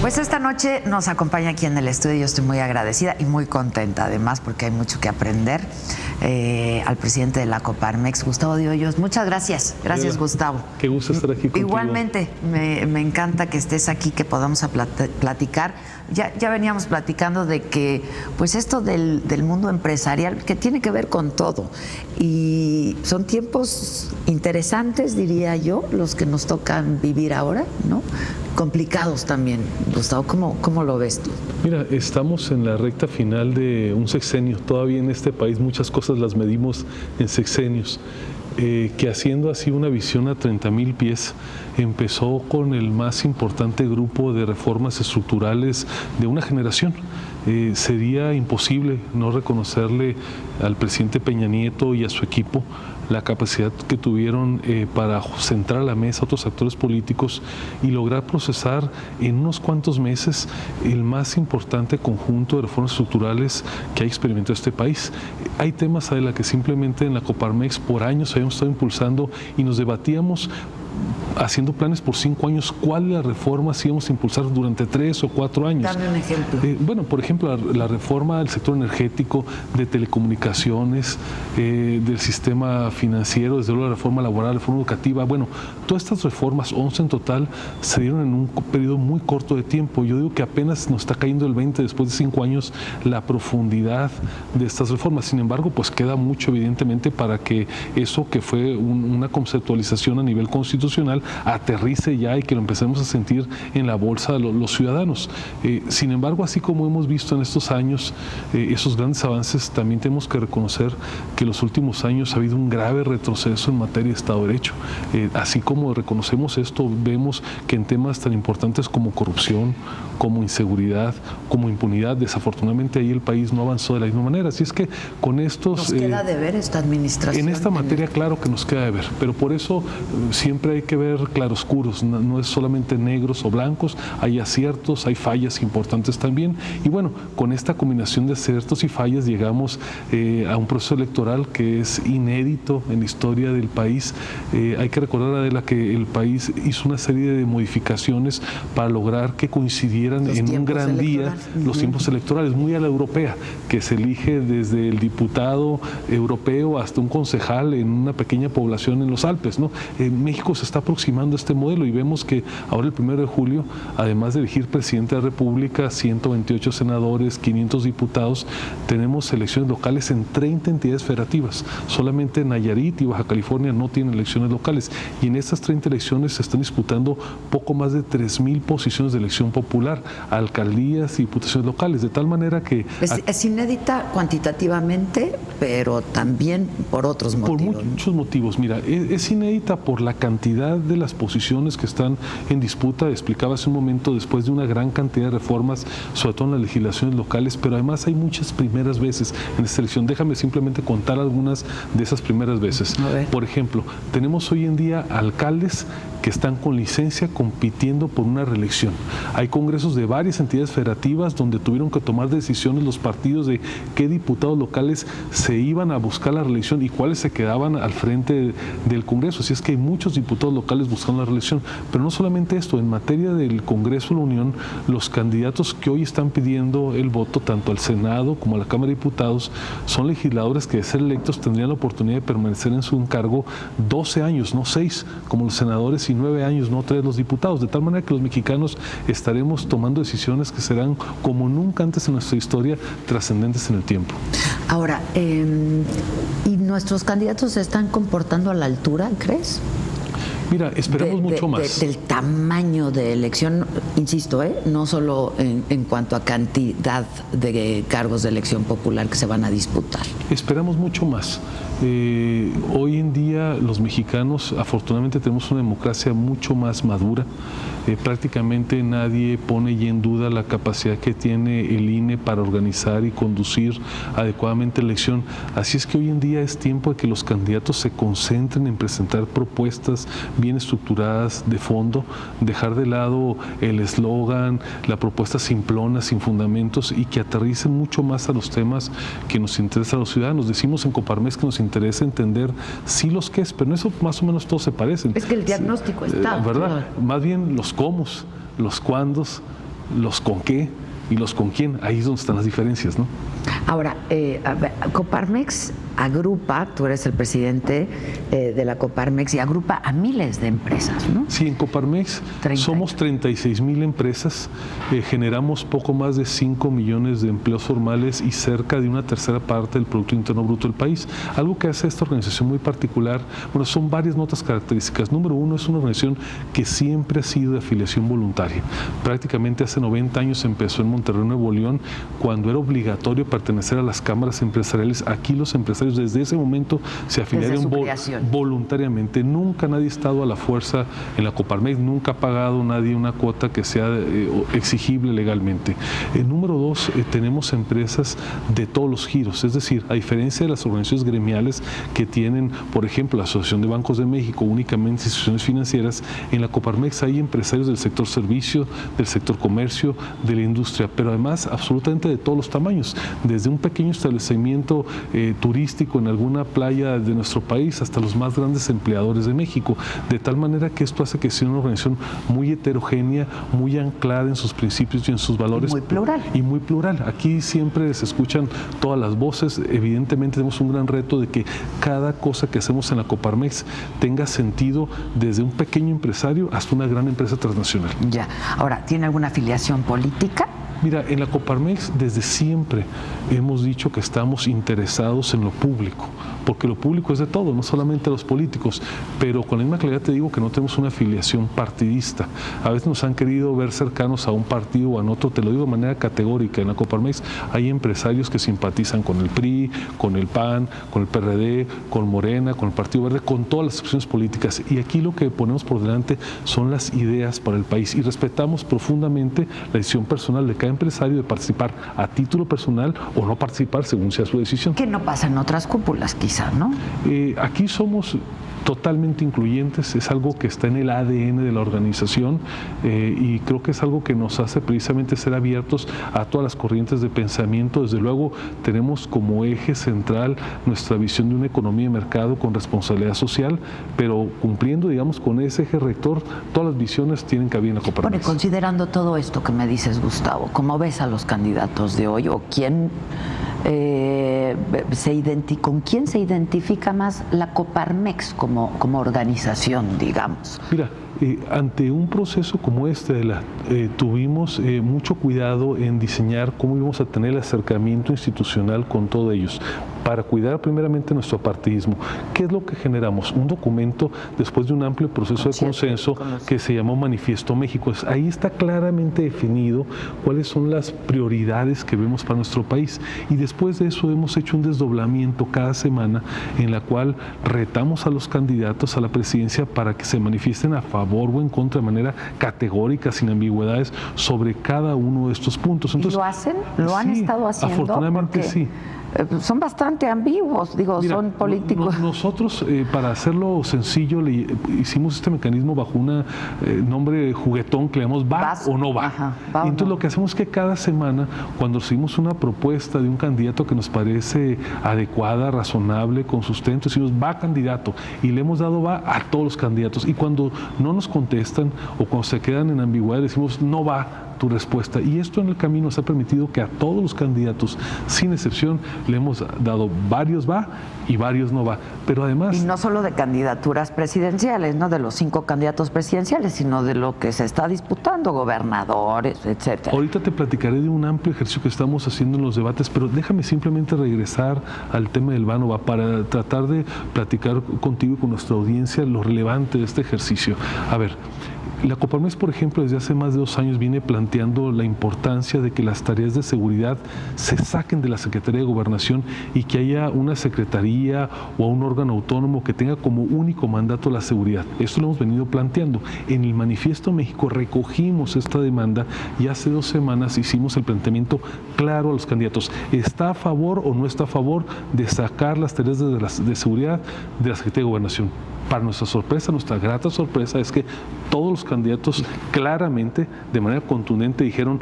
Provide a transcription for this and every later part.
Pues esta noche nos acompaña aquí en el estudio. Yo estoy muy agradecida y muy contenta, además, porque hay mucho que aprender. Al presidente de la Coparmex, Gustavo de Hoyos. Muchas gracias. Gracias, Gustavo. Qué gusto estar aquí contigo. Igualmente, me encanta que estés aquí, que podamos platicar. Ya veníamos platicando de que, pues esto del mundo empresarial, que tiene que ver con todo. Y son tiempos interesantes, diría yo, los que nos tocan vivir ahora, ¿no? Complicados también. Gustavo, ¿cómo lo ves tú? Mira, estamos en la recta final de un sexenio. Todavía en este país muchas cosas las medimos en sexenios. Que haciendo así una visión a 30,000 pies, empezó con el más importante grupo de reformas estructurales de una generación. Sería imposible no reconocerle al presidente Peña Nieto y a su equipo la capacidad que tuvieron para centrar a la mesa a otros actores políticos y lograr procesar en unos cuantos meses el más importante conjunto de reformas estructurales que ha experimentado este país. Hay temas, Adela, que simplemente en la Coparmex por años habíamos estado impulsando y nos debatíamos haciendo planes por 5 años, ¿cuáles reformas íbamos a impulsar durante 3 o 4 años? Dame un ejemplo. Bueno, por ejemplo, la reforma del sector energético, de telecomunicaciones, del sistema financiero, desde luego la reforma laboral, la reforma educativa. Bueno, todas estas reformas, 11 en total, se dieron en un periodo muy corto de tiempo. Yo digo que apenas nos está cayendo el 20 después de 5 años la profundidad de estas reformas. Sin embargo, pues queda mucho evidentemente para que eso que fue una conceptualización a nivel constitucional aterrice ya y que lo empecemos a sentir en la bolsa de los ciudadanos. Sin embargo, así como hemos visto en estos años esos grandes avances, también tenemos que reconocer que en los últimos años ha habido un grave retroceso en materia de Estado de Derecho. Así como reconocemos esto, vemos que en temas tan importantes como corrupción, como inseguridad, como impunidad, desafortunadamente ahí el país no avanzó de la misma manera. Así es que con estos... Nos queda de ver esta administración. En esta materia, claro que nos queda de ver, pero por eso siempre hay que ver claroscuros, no es solamente negros o blancos, hay aciertos, hay fallas importantes también. Y bueno, con esta combinación de aciertos y fallas llegamos a un proceso electoral que es inédito en la historia del país. Hay que recordar, Adela, que el país hizo una serie de modificaciones para lograr que coincidieran en un gran día los tiempos electorales, muy a la europea, que se elige desde el diputado europeo hasta un concejal en una pequeña población en los Alpes, ¿no? México se está aproximando a este modelo y vemos que ahora el 1 de julio, además de elegir presidente de la República, 128 senadores, 500 diputados, tenemos elecciones locales en 30 entidades federativas. Solamente Nayarit y Baja California no tienen elecciones locales y en estas 30 elecciones se están disputando poco más de 3,000 posiciones de elección popular, alcaldías y diputaciones locales, de tal manera que... Es inédita cuantitativamente, pero también por otros motivos. Por muchos motivos. Mira, es inédita por la cantidad de las posiciones que están en disputa. Explicaba hace un momento, después de una gran cantidad de reformas, sobre todo en las legislaciones locales, pero además hay muchas primeras veces en esta elección. Déjame simplemente contar algunas de esas primeras veces. Por ejemplo, tenemos hoy en día alcaldes que están con licencia compitiendo por una reelección. Hay congresos de varias entidades federativas donde tuvieron que tomar decisiones los partidos de qué diputados locales se iban a buscar la reelección y cuáles se quedaban al frente del Congreso. Así es que hay muchos diputados locales buscando la reelección. Pero no solamente esto, en materia del Congreso de la Unión, los candidatos que hoy están pidiendo el voto, tanto al Senado como a la Cámara de Diputados, son legisladores que de ser electos tendrían la oportunidad de permanecer en su encargo 12 años, no 6, como los senadores, y 9 años, no 3 los diputados, de tal manera que los mexicanos estaremos tomando decisiones que serán, como nunca antes en nuestra historia, trascendentes en el tiempo. Ahora, ¿y nuestros candidatos se están comportando a la altura, crees? Mira, esperamos mucho más. Del tamaño de elección, insisto, no solo en cuanto a cantidad de cargos de elección popular que se van a disputar. Esperamos mucho más. Hoy en día los mexicanos afortunadamente tenemos una democracia mucho más madura. Prácticamente nadie pone ya en duda la capacidad que tiene el INE para organizar y conducir adecuadamente la elección. Así es que hoy en día es tiempo de que los candidatos se concentren en presentar propuestas bien estructuradas de fondo, dejar de lado el eslogan, la propuesta simplona, sin fundamentos, y que aterricen mucho más a los temas que nos interesan a los ciudadanos. Decimos en Coparmex que nos interesa entender sí los qués, pero en eso más o menos todos se parecen. Es que el diagnóstico está. ¿Verdad? Más bien los cómo, los cuándos los con qué y los con quién. Ahí es donde están las diferencias, ¿no? Ahora, a ver, Coparmex agrupa, tú eres el presidente de la Coparmex, y agrupa a miles de empresas, ¿no? Sí, en Coparmex somos 36,000 empresas, generamos poco más de 5 millones de empleos formales y cerca de una tercera parte del Producto Interno Bruto del país. Algo que hace esta organización muy particular, bueno, son varias notas características. Número uno, es una organización que siempre ha sido de afiliación voluntaria. Prácticamente hace 90 años empezó en Monterrey, Nuevo León, cuando era obligatorio pertenecer a las cámaras empresariales. Aquí los empresarios desde ese momento se afiliaron voluntariamente. Nunca nadie ha estado a la fuerza en la Coparmex, nunca ha pagado nadie una cuota que sea exigible legalmente. Número dos, tenemos empresas de todos los giros, es decir, a diferencia de las organizaciones gremiales que tienen, por ejemplo, la Asociación de Bancos de México, únicamente instituciones financieras, en la Coparmex hay empresarios del sector servicio, del sector comercio, de la industria, pero además absolutamente de todos los tamaños, desde un pequeño establecimiento turístico en alguna playa de nuestro país hasta los más grandes empleadores de México, de tal manera que esto hace que sea una organización muy heterogénea, muy anclada en sus principios y en sus valores. Y muy plural. Aquí siempre se escuchan todas las voces. Evidentemente tenemos un gran reto de que cada cosa que hacemos en la Coparmex tenga sentido desde un pequeño empresario hasta una gran empresa transnacional. Ya. Ahora, ¿tiene alguna afiliación política? Mira, en la Coparmex desde siempre hemos dicho que estamos interesados en lo público, porque lo público es de todo, no solamente los políticos, pero con la misma claridad te digo que no tenemos una afiliación partidista. A veces nos han querido ver cercanos a un partido o a otro, te lo digo de manera categórica. En la Coparmex hay empresarios que simpatizan con el PRI, con el PAN, con el PRD, con Morena, con el Partido Verde, con todas las opciones políticas. Y aquí lo que ponemos por delante son las ideas para el país y respetamos profundamente la decisión personal de cada empresario de participar a título personal o no participar según sea su decisión. Que no pasa en otras cúpulas, quizá, ¿no? Aquí somos totalmente incluyentes, es algo que está en el ADN de la organización y creo que es algo que nos hace precisamente ser abiertos a todas las corrientes de pensamiento. Desde luego tenemos como eje central nuestra visión de una economía de mercado con responsabilidad social, pero cumpliendo, digamos, con ese eje rector, todas las visiones tienen cabida en la Coparmex. Bueno, considerando todo esto que me dices, Gustavo, ¿cómo ves a los candidatos de hoy o quién con quién se identifica más la Coparmex como organización, digamos? Mira, ante un proceso como este tuvimos mucho cuidado en diseñar cómo íbamos a tener el acercamiento institucional con todos ellos, para cuidar primeramente nuestro partidismo. ¿Qué es lo que generamos? Un documento después de un amplio proceso de consenso que se llamó Manifiesto México. Ahí está claramente definido cuáles son las prioridades que vemos para nuestro país, y después de eso hemos hecho un desdoblamiento cada semana en la cual retamos a los candidatos a la presidencia para que se manifiesten a favor o en contra de manera categórica, sin ambigüedades, sobre cada uno de estos puntos. Entonces, ¿y lo hacen? ¿Lo han estado haciendo? Afortunadamente sí. Son bastante ambiguos, digo, mira, son políticos. Nosotros, para hacerlo sencillo, hicimos este mecanismo bajo un nombre juguetón que le llamamos va o no va. Ajá, y entonces lo que hacemos es que cada semana, cuando recibimos una propuesta de un candidato que nos parece adecuada, razonable, con sustento, decimos va candidato, y le hemos dado va a todos los candidatos. Y cuando no nos contestan o cuando se quedan en ambigüedad, decimos no va tu respuesta. Y esto en el camino nos ha permitido que a todos los candidatos, sin excepción, le hemos dado varios va y varios no va. Pero además... Y no solo de candidaturas presidenciales, no de los 5 candidatos presidenciales, sino de lo que se está disputando, gobernadores, etcétera. Ahorita te platicaré de un amplio ejercicio que estamos haciendo en los debates, pero déjame simplemente regresar al tema del va no va para tratar de platicar contigo y con nuestra audiencia lo relevante de este ejercicio. A ver, la Coparmex, por ejemplo, desde hace más de 2 años viene planteando la importancia de que las tareas de seguridad se saquen de la Secretaría de Gobernación y que haya una secretaría o un órgano autónomo que tenga como único mandato la seguridad. Esto lo hemos venido planteando. En el Manifiesto México recogimos esta demanda y hace 2 semanas hicimos el planteamiento claro a los candidatos. ¿Está a favor o no está a favor de sacar las tareas de seguridad de la Secretaría de Gobernación? Para nuestra sorpresa, nuestra grata sorpresa, es que todos los candidatos claramente, de manera contundente, dijeron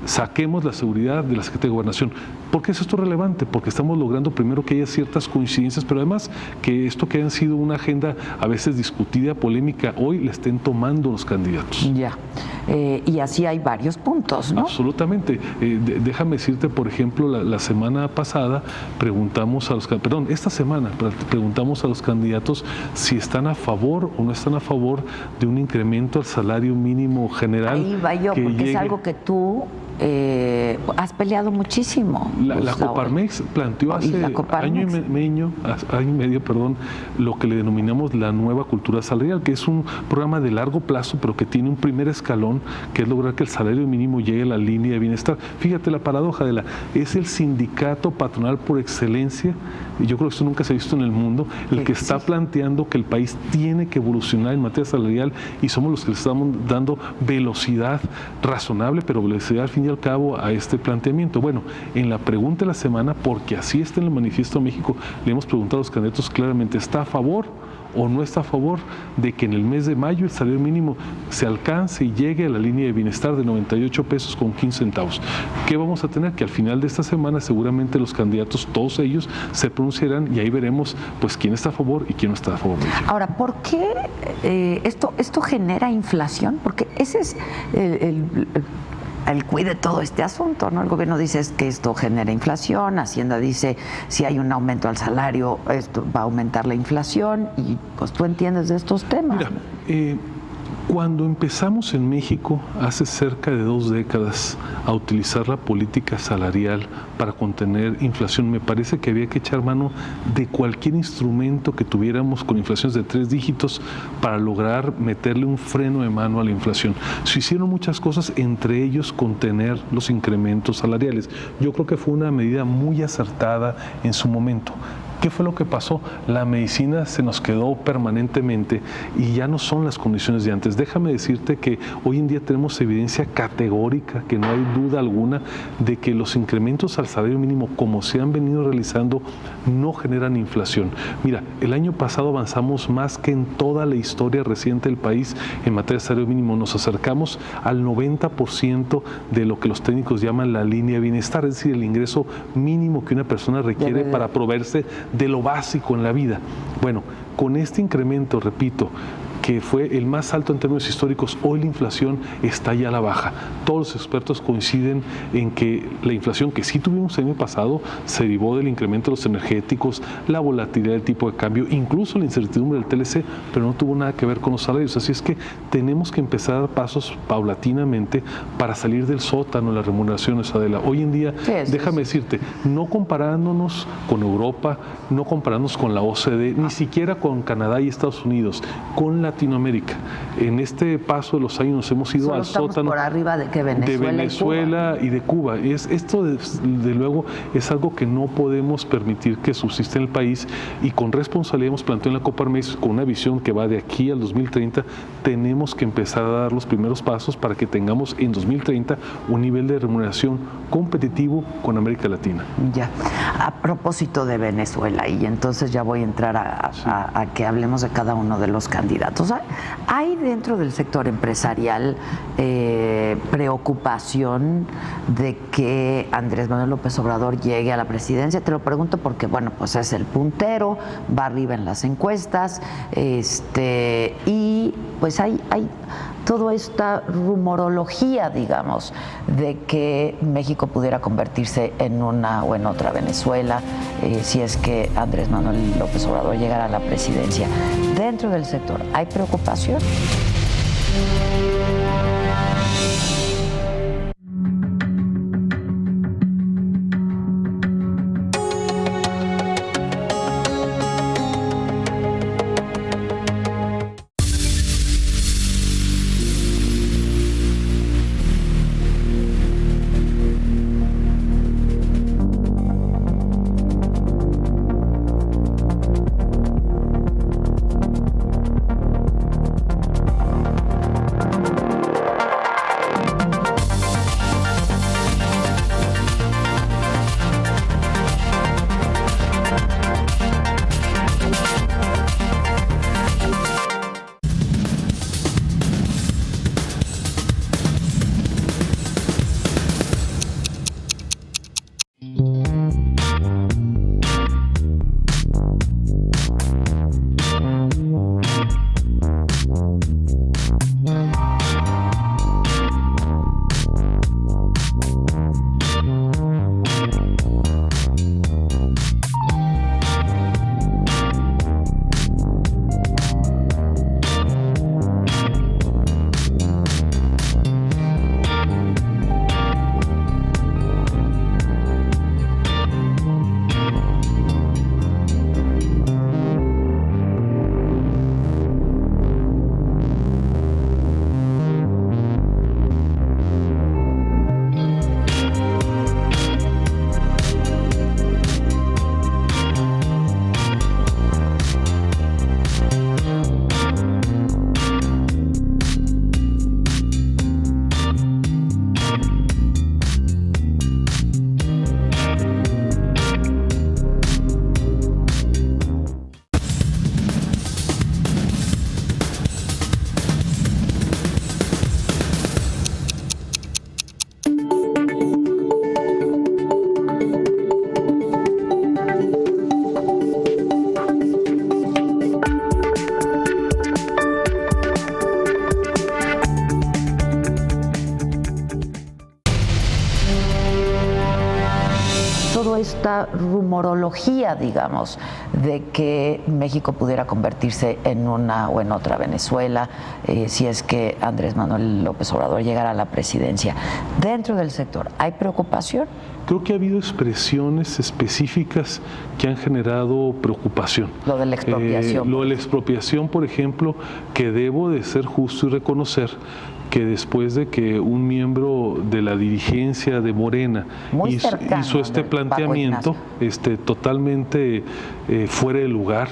saquemos la seguridad de la Secretaría de Gobernación. ¿Por qué es esto relevante? Porque estamos logrando primero que haya ciertas coincidencias, pero además que esto que ha sido una agenda a veces discutida, polémica, hoy la estén tomando los candidatos. Ya. Y así hay varios puntos, ¿no? Absolutamente. Déjame decirte, por ejemplo, la semana pasada preguntamos a los, perdón, esta semana preguntamos a los candidatos si están a favor o no están a favor de un incremento al salario mínimo general. Ahí va yo, porque es algo que tú has peleado muchísimo. La Coparmex planteó hace año y medio, lo que le denominamos la nueva cultura salarial, que es un programa de largo plazo, pero que tiene un primer escalón, que es lograr que el salario mínimo llegue a la línea de bienestar. Fíjate la paradoja es el sindicato patronal por excelencia, y yo creo que esto nunca se ha visto en el mundo, el que está planteando que el país tiene que evolucionar en materia salarial, y somos los que le estamos dando velocidad razonable, pero velocidad al fin y al cabo a este planteamiento. Bueno, en la pregunta de la semana, porque así está en el Manifiesto México, le hemos preguntado a los candidatos claramente, ¿está a favor o no está a favor de que en el mes de mayo el salario mínimo se alcance y llegue a la línea de bienestar de 98 pesos con 15 centavos? ¿Qué vamos a tener? Que al final de esta semana seguramente los candidatos, todos ellos, se pronunciarán y ahí veremos pues quién está a favor y quién no está a favor de ello. Ahora, ¿por qué esto genera inflación? Porque ese es el cuide todo este asunto, ¿no? El gobierno dice que esto genera inflación, Hacienda dice si hay un aumento al salario, esto va a aumentar la inflación, y pues tú entiendes de estos temas. Mira, cuando empezamos en México hace cerca de 2 décadas a utilizar la política salarial para contener inflación, me parece que había que echar mano de cualquier instrumento que tuviéramos con inflaciones de 3 dígitos para lograr meterle un freno de mano a la inflación. Se hicieron muchas cosas, entre ellos contener los incrementos salariales. Yo creo que fue una medida muy acertada en su momento. ¿Qué fue lo que pasó? La medicina se nos quedó permanentemente y ya no son las condiciones de antes. Déjame decirte que hoy en día tenemos evidencia categórica, que no hay duda alguna, de que los incrementos al salario mínimo, como se han venido realizando, no generan inflación. Mira, el año pasado avanzamos más que en toda la historia reciente del país en materia de salario mínimo. Nos acercamos al 90% de lo que los técnicos llaman la línea de bienestar, es decir, el ingreso mínimo que una persona requiere para proveerse de lo básico en la vida. Bueno, con este incremento, repito, que fue el más alto en términos históricos, hoy la inflación está ya a la baja. Todos los expertos coinciden en que la inflación que sí tuvimos el año pasado se derivó del incremento de los energéticos, la volatilidad del tipo de cambio, incluso la incertidumbre del TLC, pero no tuvo nada que ver con los salarios. Así es que tenemos que empezar a dar pasos paulatinamente para salir del sótano de las remuneraciones, Adela. Hoy en día, déjame decirte, no comparándonos con Europa, no comparándonos con la OCDE, ni siquiera con Canadá y Estados Unidos, con Latinoamérica. En este paso de los años nos hemos ido al sótano por arriba de Venezuela y de Cuba. Esto de luego es algo que no podemos permitir que subsista en el país, y con responsabilidad hemos planteado en la Coparmex, con una visión que va de aquí al 2030, tenemos que empezar a dar los primeros pasos para que tengamos en 2030 un nivel de remuneración competitivo con América Latina. Ya, a propósito de Venezuela, y entonces ya voy a entrar a que hablemos de cada uno de los candidatos. ¿Hay dentro del sector empresarial preocupación de que Andrés Manuel López Obrador llegue a la presidencia? Te lo pregunto porque, bueno, pues es el puntero, va arriba en las encuestas, y pues hay toda esta rumorología, digamos, de que México pudiera convertirse en una o en otra Venezuela si es que Andrés Manuel López Obrador llegara a la presidencia. Dentro del sector, ¿hay preocupación? toda esta rumorología, digamos, de que México pudiera convertirse en una o en otra Venezuela, si es que Andrés Manuel López Obrador llegara a la presidencia. Dentro del sector, ¿hay preocupación? Creo que ha habido expresiones específicas que han generado preocupación. Lo de la expropiación. Lo de la expropiación, por ejemplo, que debo de ser justo y reconocer que después de que un miembro de la dirigencia de Morena hizo este planteamiento totalmente fuera de lugar,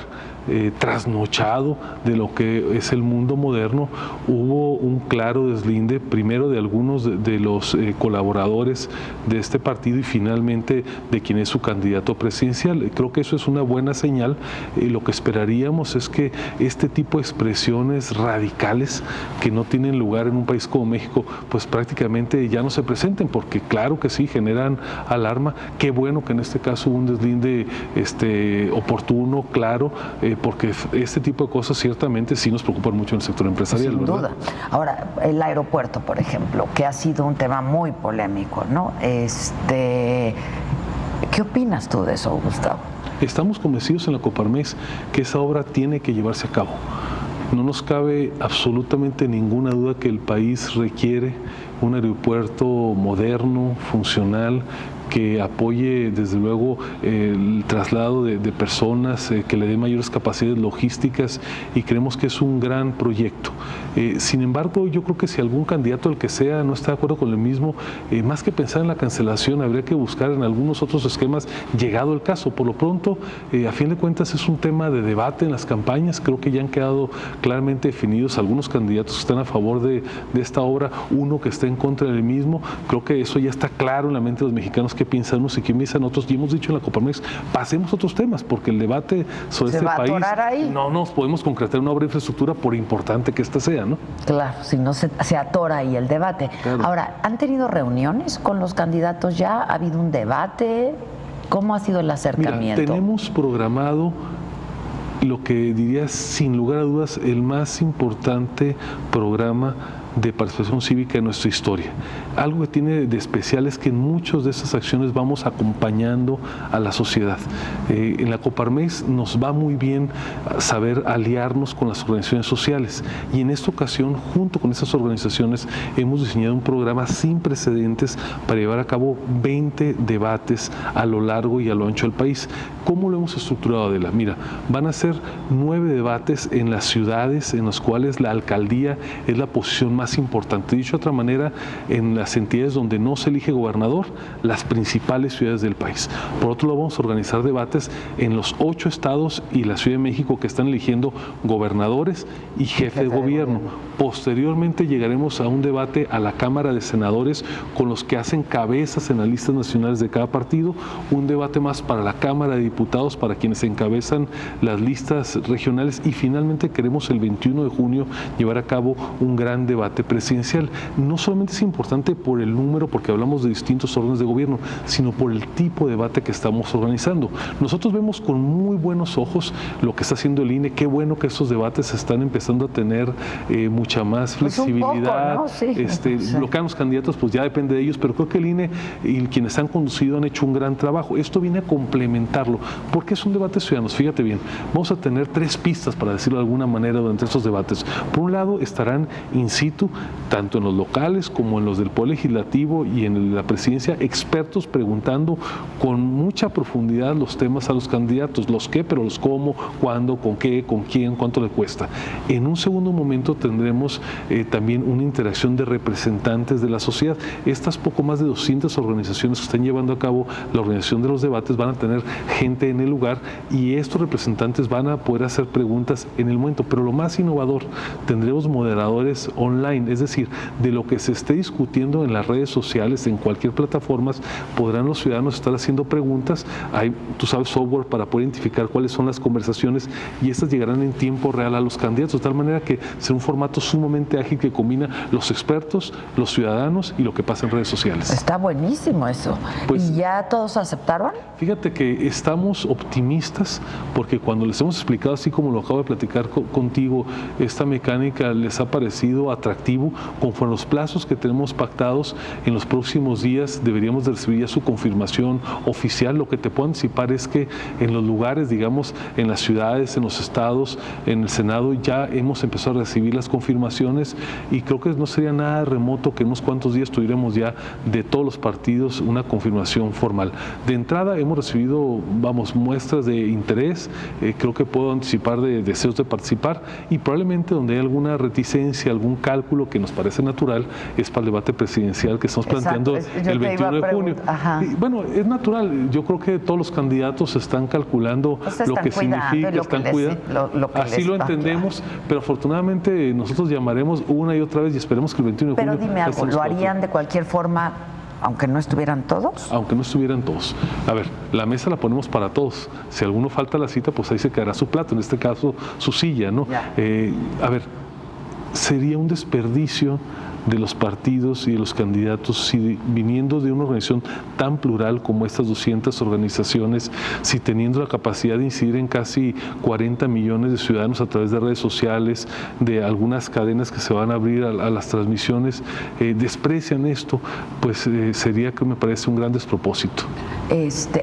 trasnochado de lo que es el mundo moderno, hubo un claro deslinde primero de algunos de los colaboradores de este partido y finalmente de quien es su candidato presidencial. Creo que eso es una buena señal. Lo que esperaríamos es que este tipo de expresiones radicales que no tienen lugar en un país como México, pues prácticamente ya no se presenten, porque claro que sí, generan alarma. Qué bueno que en este caso hubo un deslinde oportuno, claro, porque este tipo de cosas ciertamente sí nos preocupan mucho en el sector empresarial. Sin ¿verdad? duda. Ahora, el aeropuerto, por ejemplo, que ha sido un tema muy polémico, ¿no? ¿Qué opinas tú de eso, Gustavo? Estamos convencidos en la Coparmex que esa obra tiene que llevarse a cabo. No nos cabe absolutamente ninguna duda que el país requiere un aeropuerto moderno, funcional, que apoye desde luego el traslado de personas, que le dé mayores capacidades logísticas, y creemos que es un gran proyecto. Sin embargo, yo creo que si algún candidato, el que sea, no está de acuerdo con el mismo, más que pensar en la cancelación, habría que buscar en algunos otros esquemas llegado el caso. Por lo pronto, a fin de cuentas, es un tema de debate en las campañas. Creo que ya han quedado claramente definidos algunos candidatos que están a favor de esta obra, uno que está en contra del mismo. Creo que eso ya está claro en la mente de los mexicanos, qué piensan unos y qué piensan otros, y hemos dicho en la Coparmex, pasemos a otros temas, porque el debate sobre este país no nos podemos concretar una obra de infraestructura por importante que esta sea, ¿no? Claro, si no se atora ahí el debate. Claro. Ahora, ¿han tenido reuniones con los candidatos ya? ¿Ha habido un debate? ¿Cómo ha sido el acercamiento? Mira, tenemos programado lo que diría sin lugar a dudas el más importante programa de participación cívica en nuestra historia. Algo que tiene de especial es que en muchas de estas acciones vamos acompañando a la sociedad. En la Coparmex nos va muy bien saber aliarnos con las organizaciones sociales, y en esta ocasión, junto con esas organizaciones, hemos diseñado un programa sin precedentes para llevar a cabo 20 debates a lo largo y a lo ancho del país. ¿Cómo lo hemos estructurado, Adela? Mira, van a ser 9 debates en las ciudades en las cuales la alcaldía es la posición más importante. Dicho de otra manera, en las entidades donde no se elige gobernador, las principales ciudades del país. Por otro lado, vamos a organizar debates en los 8 estados y la Ciudad de México, que están eligiendo gobernadores y jefe de gobierno. Posteriormente llegaremos a un debate a la Cámara de Senadores con los que hacen cabezas en las listas nacionales de cada partido, un debate más para la Cámara de Diputados, para quienes encabezan las listas regionales, y finalmente queremos el 21 de junio llevar a cabo un gran debate presidencial. No solamente es importante por el número, porque hablamos de distintos órdenes de gobierno, sino por el tipo de debate que estamos organizando. Nosotros vemos con muy buenos ojos lo que está haciendo el INE. Qué bueno que estos debates están empezando a tener mucha más flexibilidad. Pues un poco, ¿no? Sí. Lo que hagan los candidatos, pues ya depende de ellos, pero creo que el INE y quienes han conducido han hecho un gran trabajo. Esto viene a complementarlo, porque es un debate ciudadano. Fíjate bien, vamos a tener 3 pistas, para decirlo de alguna manera, durante estos debates. Por un lado, estarán in situ, tanto en los locales como en los del Poder Legislativo y en la presidencia, expertos preguntando con mucha profundidad los temas a los candidatos, los qué, pero los cómo, cuándo, con qué, con quién, cuánto le cuesta. En un segundo momento tendremos también una interacción de representantes de la sociedad. Estas poco más de 200 organizaciones que están llevando a cabo la organización de los debates van a tener gente en el lugar, y estos representantes van a poder hacer preguntas en el momento. Pero lo más innovador, tendremos moderadores online, es decir, de lo que se esté discutiendo en las redes sociales, en cualquier plataforma, podrán los ciudadanos estar haciendo preguntas. Hay, tú sabes, software para poder identificar cuáles son las conversaciones, y estas llegarán en tiempo real a los candidatos, de tal manera que será un formato sumamente ágil que combina los expertos, los ciudadanos y lo que pasa en redes sociales. Está buenísimo eso. Pues, ¿y ya todos aceptaron? Fíjate que estamos optimistas, porque cuando les hemos explicado, así como lo acabo de platicar contigo, esta mecánica les ha parecido atractivo. Conforme los plazos que tenemos pactados, invitados. En los próximos días deberíamos de recibir ya su confirmación oficial. Lo que te puedo anticipar es que en los lugares, digamos, en las ciudades, en los estados, en el Senado, ya hemos empezado a recibir las confirmaciones y creo que no sería nada remoto que en unos cuantos días tuviéramos ya de todos los partidos una confirmación formal. De entrada hemos recibido, muestras de interés, creo que puedo anticipar de deseos de participar y probablemente donde hay alguna reticencia, algún cálculo que nos parece natural, es para el debate presidencial que estamos planteando el 21 de junio. Y, bueno, es natural, yo creo que todos los candidatos están calculando lo que significa, están cuidando, así lo entendemos, pero afortunadamente nosotros llamaremos una y otra vez y esperemos que el 21 de junio... Pero dime algo, ¿lo harían de cualquier forma aunque no estuvieran todos? Aunque no estuvieran todos. A ver, la mesa la ponemos para todos. Si alguno falta a la cita, pues ahí se quedará su plato, en este caso su silla, ¿no? A ver, sería un desperdicio de los partidos y de los candidatos si viniendo de una organización tan plural como estas 200 organizaciones, si teniendo la capacidad de incidir en casi 40 millones de ciudadanos a través de redes sociales, de algunas cadenas que se van a abrir a las transmisiones, desprecian esto, pues sería, que me parece, un gran despropósito.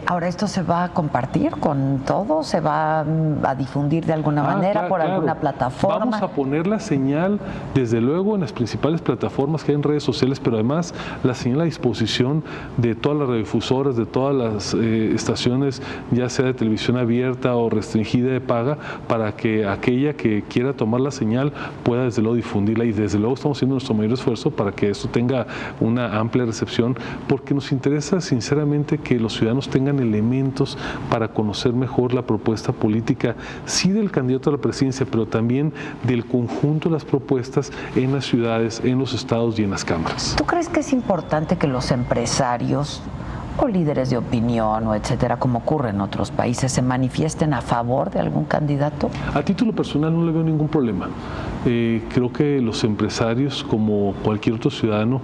Ahora, ¿esto se va a compartir con todos? ¿Se va a difundir de alguna manera por alguna plataforma? Vamos a poner la señal, desde luego, en las principales plataformas que hay en redes sociales, pero además la señal a disposición de todas las radiodifusoras, de todas las estaciones, ya sea de televisión abierta o restringida de paga, para que aquella que quiera tomar la señal pueda desde luego difundirla, y desde luego estamos haciendo nuestro mayor esfuerzo para que esto tenga una amplia recepción, porque nos interesa sinceramente que los ciudadanos tengan elementos para conocer mejor la propuesta política, sí del candidato a la presidencia, pero también del conjunto de las propuestas en las ciudades, en los estados y en las cámaras. ¿Tú crees que es importante que los empresarios o líderes de opinión o etcétera, como ocurre en otros países, se manifiesten a favor de algún candidato? A título personal no le veo ningún problema. Creo que los empresarios, como cualquier otro ciudadano,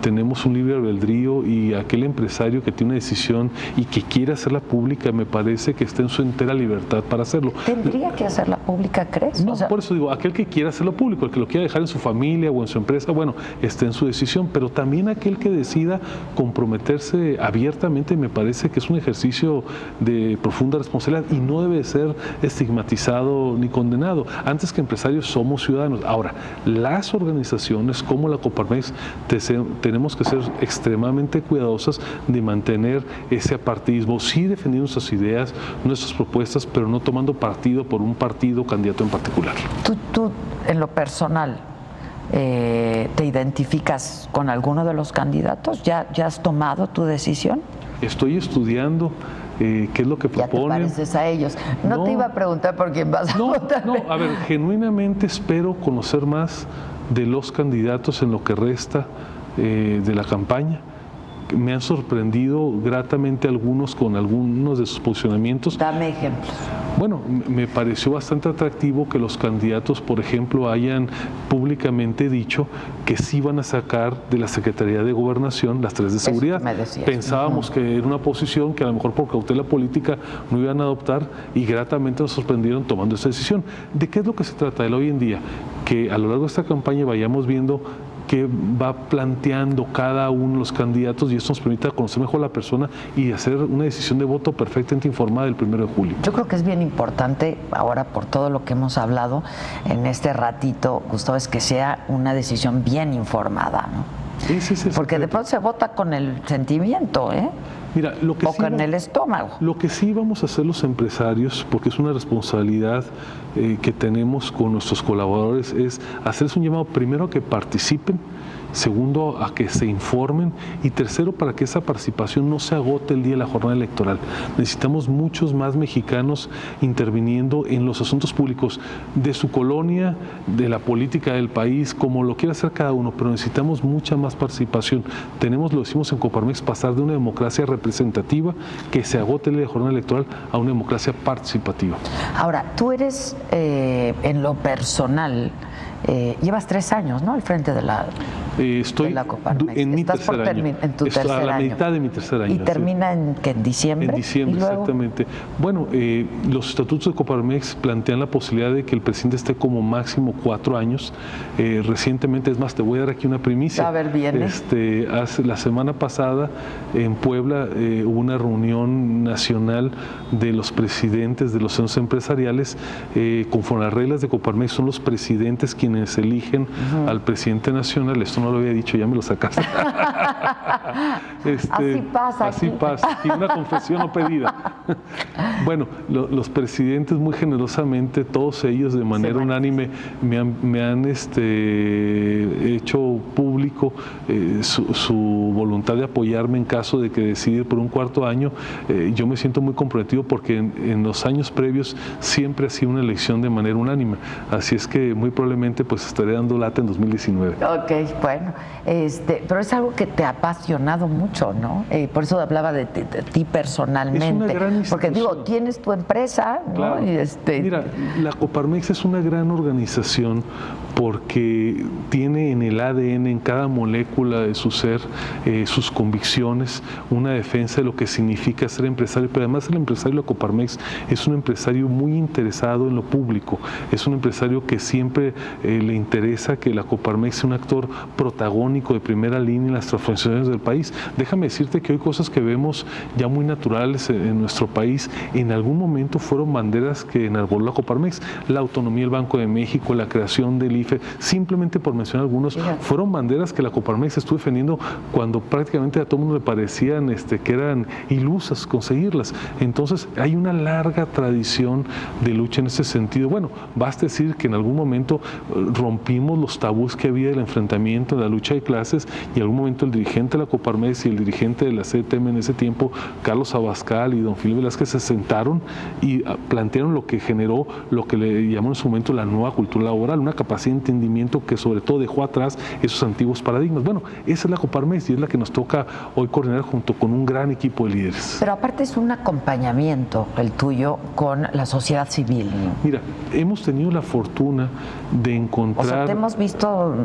tenemos un libre albedrío, y aquel empresario que tiene una decisión y que quiere hacerla pública, me parece que está en su entera libertad para hacerlo. ¿Tendría que hacerla pública, crees? No, por eso digo, aquel que quiera hacerlo público, el que lo quiera dejar en su familia o en su empresa, bueno, está en su decisión, pero también aquel que decida comprometerse abiertamente, me parece que es un ejercicio de profunda responsabilidad y no debe ser estigmatizado ni condenado. Antes que empresarios somos ciudadanos. Ahora, las organizaciones como la Coparmex tenemos que ser extremadamente cuidadosas de mantener ese apartidismo, sí defendiendo nuestras ideas, nuestras propuestas, pero no tomando partido por un partido candidato en particular. Tú en lo personal, ¿te identificas con alguno de los candidatos? ¿Ya has tomado tu decisión? Estoy estudiando qué es lo que proponen. Ya te pareces a ellos. No te iba a preguntar por quién vas a votar. No, a ver, genuinamente espero conocer más de los candidatos en lo que resta de la campaña. Me han sorprendido gratamente algunos con algunos de sus posicionamientos. Dame ejemplos. Bueno, me pareció bastante atractivo que los candidatos, por ejemplo, hayan públicamente dicho que sí van a sacar de la Secretaría de Gobernación las 3 de seguridad. Pensábamos que era una posición que a lo mejor por cautela política no iban a adoptar, y gratamente nos sorprendieron tomando esa decisión. ¿De qué es lo que se trata de hoy en día? Que a lo largo de esta campaña vayamos viendo que va planteando cada uno de los candidatos, y esto nos permite conocer mejor a la persona y hacer una decisión de voto perfectamente informada el 1 de julio. Yo creo que es bien importante ahora, por todo lo que hemos hablado en este ratito, Gustavo, es que sea una decisión bien informada, ¿no? Sí, porque de pronto se vota con el sentimiento, Mira, lo que o con el estómago. Lo que sí vamos a hacer los empresarios, porque es una responsabilidad que tenemos con nuestros colaboradores, es hacerles un llamado, primero, a que participen, segundo, a que se informen, y tercero, para que esa participación no se agote el día de la jornada electoral. Necesitamos muchos más mexicanos interviniendo en los asuntos públicos de su colonia, de la política del país, como lo quiera hacer cada uno, pero necesitamos mucha más participación. Lo decimos en Coparmex, pasar de una democracia representativa que se agote el día de la jornada electoral a una democracia participativa. Ahora, tú eres, en lo personal, llevas 3 años, ¿no?, al frente de la de la Coparmex. en mi Estás tercer por año. en tu Estoy tercer a la año. mitad de mi tercer año. ¿Y termina en diciembre? En diciembre, ¿Y luego? exactamente. Bueno, los estatutos de Coparmex plantean la posibilidad de que el presidente esté como máximo 4 años. Recientemente, es más, te voy a dar aquí una primicia. A ver, viene. La semana pasada en Puebla hubo una reunión nacional de los presidentes de los centros empresariales. Conforme a las reglas de Coparmex, son los presidentes quienes eligen al presidente nacional. Esto no lo había dicho, ya me lo sacaste. Así pasa. Así aquí. pasa. Y una confesión no pedida. Bueno, los presidentes muy generosamente, todos ellos de manera unánime, me han hecho público su voluntad de apoyarme en caso de que decida por un cuarto año. Yo me siento muy comprometido porque en los años previos siempre ha sido una elección de manera unánime. Así es que muy probablemente pues estaré dando lata en 2019. Ok, bueno, pero es algo que te ha apasionado mucho, ¿no? Por eso hablaba de ti personalmente. Es una gran porque digo, institución. tienes tu empresa, ¿no? Claro. Y Mira, la Coparmex es una gran organización porque tiene en el ADN, en cada molécula de su ser, sus convicciones, una defensa de lo que significa ser empresario, pero además el empresario de la Coparmex es un empresario muy interesado en lo público, es un empresario que siempre le interesa que la Coparmex sea un actor protagónico de primera línea en las transformaciones del país. Déjame decirte que hay cosas que vemos ya muy naturales en nuestro país, en algún momento fueron banderas que enarboló la Coparmex, la autonomía del Banco de México, la creación del IFE, simplemente por mencionar algunos, fueron banderas que la Coparmex estuvo defendiendo cuando prácticamente a todo el mundo le parecían que eran ilusas conseguirlas. Entonces hay una larga tradición de lucha en ese sentido. Bueno, basta decir que en algún momento rompimos los tabús que había del enfrentamiento, de la lucha de clases, y en algún momento el dirigente de la Coparmex y el dirigente de la CTM en ese tiempo, Carlos Abascal y don Filipe Velázquez, se sentaron y plantearon lo que generó lo que le llamó en su momento la nueva cultura laboral, una capacidad de entendimiento que sobre todo dejó atrás esos antiguos paradigmas. Bueno, esa es la Coparmex y es la que nos toca hoy coordinar junto con un gran equipo de líderes. Pero aparte es un acompañamiento el tuyo con la sociedad civil, ¿no? Mira, hemos tenido la fortuna de encontrar... O sea, te hemos visto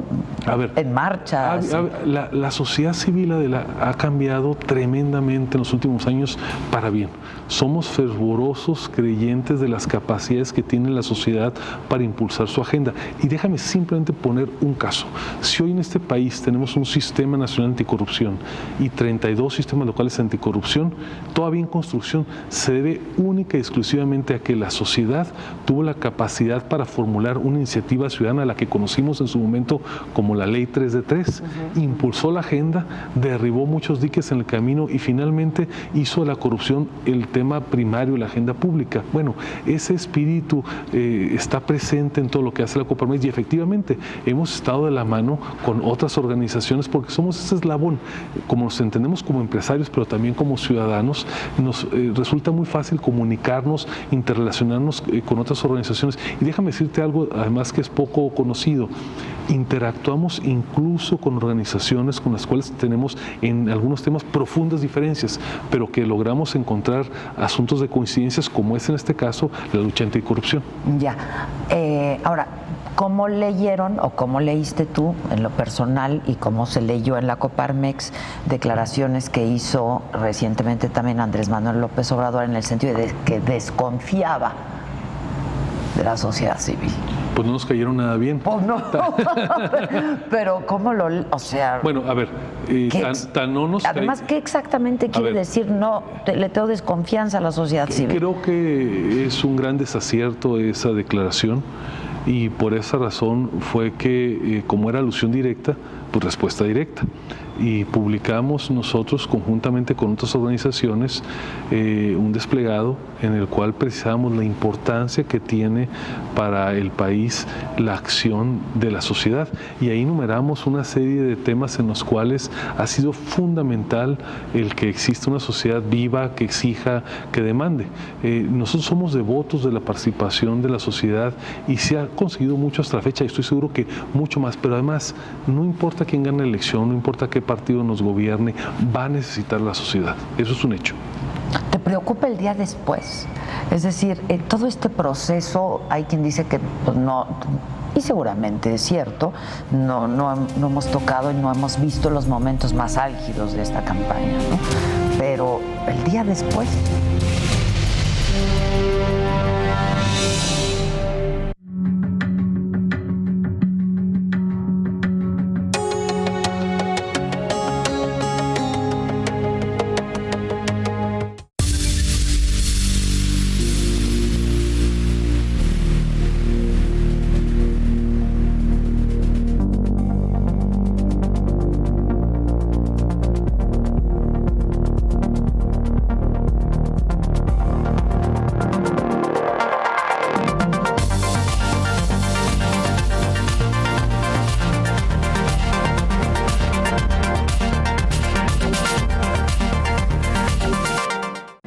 en marchas. La sociedad civil, Adela, ha cambiado tremendamente en los últimos años para bien. Somos fervorosos creyentes de las capacidades que tiene la sociedad para impulsar su agenda. Y déjame simplemente poner un caso. Si hoy en este país tenemos un sistema nacional anticorrupción y 32 sistemas locales anticorrupción, todavía en construcción, se debe única y exclusivamente a que la sociedad tuvo la capacidad para formular una iniciativa ciudadana, la que conocimos en su momento como la Ley 3 de 3, impulsó la agenda, derribó muchos diques en el camino y finalmente hizo de la corrupción el tema primario de la agenda pública. Bueno, ese espíritu está presente en todo lo que hace la Coparmex y efectivamente hemos estado de la mano con otras organizaciones porque somos ese eslabón, como nos entendemos como empresarios pero también como ciudadanos, nos resulta muy fácil comunicarnos, interrelacionarnos con otras organizaciones. Y déjame decirte algo, además que es poco conocido, interactuamos incluso con organizaciones con las cuales tenemos en algunos temas profundas diferencias, pero que logramos encontrar asuntos de coincidencias como es en este caso la lucha anticorrupción. Ya. Ahora, ¿cómo leyeron o cómo leíste tú en lo personal y cómo se leyó en la Coparmex declaraciones que hizo recientemente también Andrés Manuel López Obrador en el sentido de que desconfiaba de la sociedad civil? Pues no nos cayeron nada bien. Pues no, pero ¿cómo lo...? O sea... Bueno, a ver, tan no nos... Además, ¿qué exactamente quiere decir no? Le tengo desconfianza a la sociedad civil. Creo que es un gran desacierto esa declaración y por esa razón fue que, como era alusión directa, pues respuesta directa. Y publicamos nosotros conjuntamente con otras organizaciones un desplegado en el cual precisamos la importancia que tiene para el país la acción de la sociedad y ahí enumeramos una serie de temas en los cuales ha sido fundamental el que exista una sociedad viva, que exija, que demande. Nosotros somos devotos de la participación de la sociedad y se ha conseguido mucho hasta la fecha y estoy seguro que mucho más, pero además no importa quién gane la elección, no importa qué partido nos gobierne, va a necesitar la sociedad. Eso es un hecho. ¿Te preocupa el día después? Es decir, todo este proceso, hay quien dice que pues, y seguramente es cierto, no hemos tocado y no hemos visto los momentos más álgidos de esta campaña, ¿no? Pero el día después...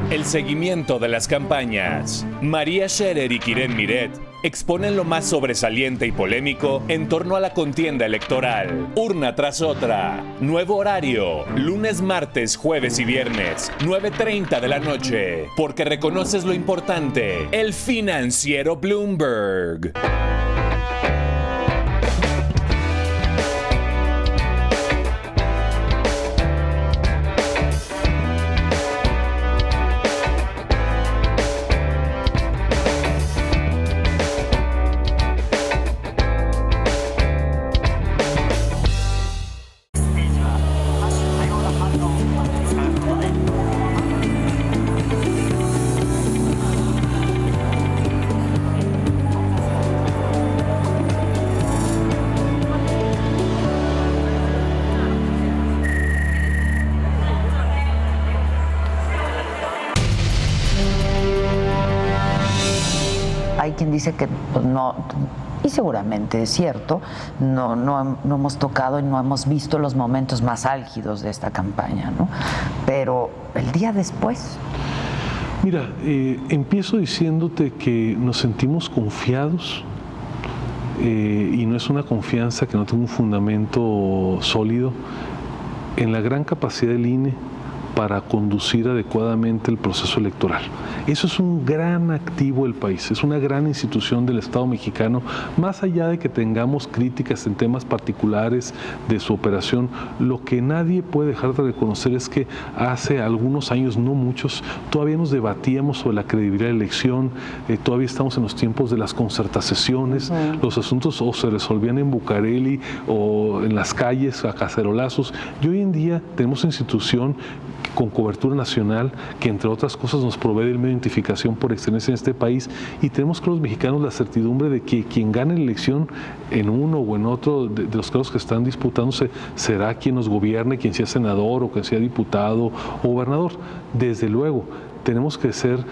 El seguimiento de las campañas. María Scherer y Kiren Miret exponen lo más sobresaliente y polémico en torno a la contienda electoral. Urna tras otra. Nuevo horario. Lunes, martes, jueves y viernes. 9:30 de la noche. Porque reconoces lo importante. El financiero Bloomberg. Hay quien dice que pues, no, y seguramente es cierto, no hemos tocado y no hemos visto los momentos más álgidos de esta campaña, ¿no? Pero el día después... Mira, empiezo diciéndote que nos sentimos confiados y no es una confianza que no tenga un fundamento sólido en la gran capacidad del INE para conducir adecuadamente el proceso electoral. Eso es un gran activo del país, es una gran institución del Estado mexicano, más allá de que tengamos críticas en temas particulares de su operación, lo que nadie puede dejar de reconocer es que hace algunos años, no muchos, todavía nos debatíamos sobre la credibilidad de la elección, todavía estamos en los tiempos de las concertaciones, los asuntos o se resolvían en Bucareli o en las calles a cacerolazos, y hoy en día tenemos una institución con cobertura nacional, que entre otras cosas nos provee del medio de identificación por excelencia en este país, y tenemos que los mexicanos la certidumbre de que quien gane la elección en uno o en otro de los cargos que están disputándose será quien nos gobierne, quien sea senador o quien sea diputado o gobernador. Desde luego, tenemos que ser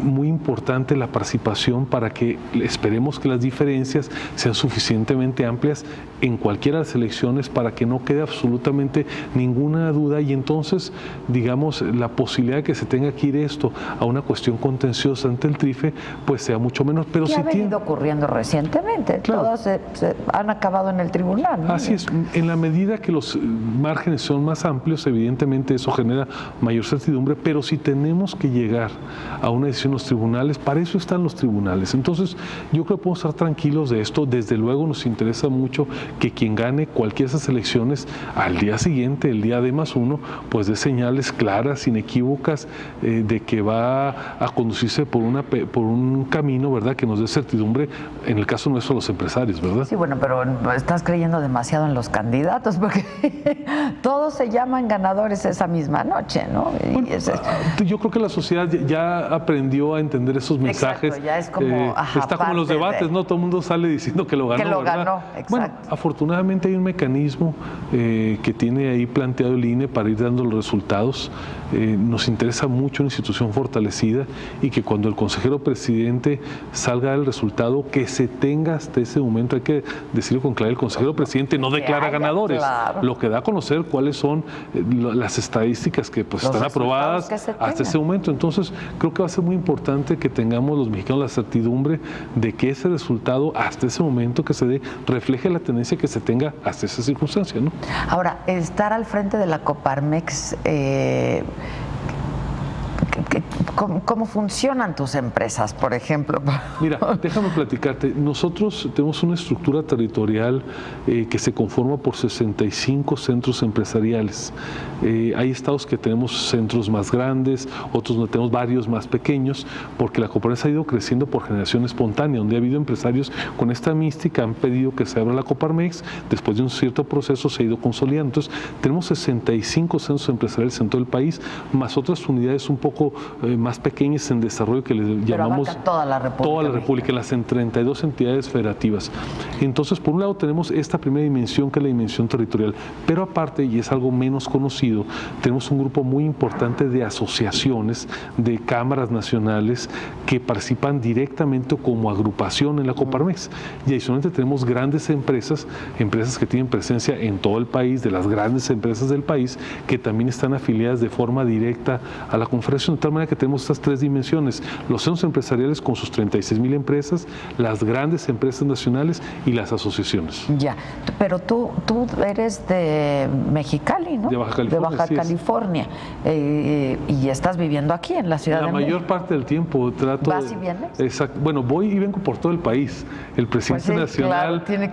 muy importante la participación para que esperemos que las diferencias sean suficientemente amplias en cualquiera de las elecciones para que no quede absolutamente ninguna duda y entonces, digamos, la posibilidad de que se tenga que ir esto a una cuestión contenciosa ante el TRIFE, pues sea mucho menos. Pero sí ha venido ocurriendo recientemente, claro. Todos se han acabado en el tribunal, ¿no? Así es, en la medida que los márgenes son más amplios, evidentemente eso genera mayor certidumbre, pero si tenemos que llegar a una decisión en los tribunales, para eso están los tribunales. Entonces, yo creo que podemos estar tranquilos de esto. Desde luego nos interesa mucho que quien gane cualquiera de esas elecciones, al día siguiente, el día D+1, pues dé señales claras, inequívocas, de que va a conducirse por un camino, ¿verdad?, que nos dé certidumbre, en el caso nuestro, los empresarios, ¿verdad? Sí, bueno, pero estás creyendo demasiado en los candidatos, porque todos se llaman ganadores esa misma noche, ¿no? Bueno, yo creo que la sociedad ya aprendió a entender esos mensajes. Exacto, ya es como, está como en los debates, ¿no? Todo el mundo sale diciendo que lo ganó, que lo ¿verdad? ganó, exacto. Bueno, afortunadamente hay un mecanismo que tiene ahí planteado el INE para ir dando los resultados. Nos interesa mucho una institución fortalecida y que cuando el consejero presidente salga el resultado, que se tenga hasta ese momento, hay que decirlo con claridad, el consejero presidente no declara ganadores, claro. Lo que da a conocer cuáles son las estadísticas que pues están aprobadas hasta ese momento. Entonces, creo que va a ser muy importante que tengamos los mexicanos la certidumbre de que ese resultado, hasta ese momento que se dé, refleje la tendencia que se tenga hasta esa circunstancia, ¿no? Ahora, estar al frente de la Coparmex, ¿Cómo funcionan tus empresas, por ejemplo? Mira, déjame platicarte. Nosotros tenemos una estructura territorial que se conforma por 65 centros empresariales. Hay estados que tenemos centros más grandes, otros donde tenemos varios más pequeños, porque la Coparmex ha ido creciendo por generación espontánea, donde ha habido empresarios con esta mística, han pedido que se abra la Coparmex, después de un cierto proceso se ha ido consolidando. Entonces, tenemos 65 centros empresariales en todo el país, más otras unidades un poco más pequeñas en desarrollo que les llamamos toda la República. Toda la República, las 32 entidades federativas. Entonces, por un lado tenemos esta primera dimensión que es la dimensión territorial, pero aparte, y es algo menos conocido, tenemos un grupo muy importante de asociaciones, de cámaras nacionales que participan directamente como agrupación en la Coparmex. Y adicionalmente tenemos grandes empresas que tienen presencia en todo el país, de las grandes empresas del país, que también están afiliadas de forma directa a la Confederación, de tal manera que tenemos estas tres dimensiones: los centros empresariales con sus 36,000 empresas, las grandes empresas nacionales y las asociaciones. Ya, pero tú eres de Mexicali, ¿no? De Baja California. De Baja California. Y estás viviendo aquí en la Ciudad de México. La mayor parte del tiempo trato. ¿Vas y vienes? Exacto. Bueno, voy y vengo por todo el país. El presidente nacional tiene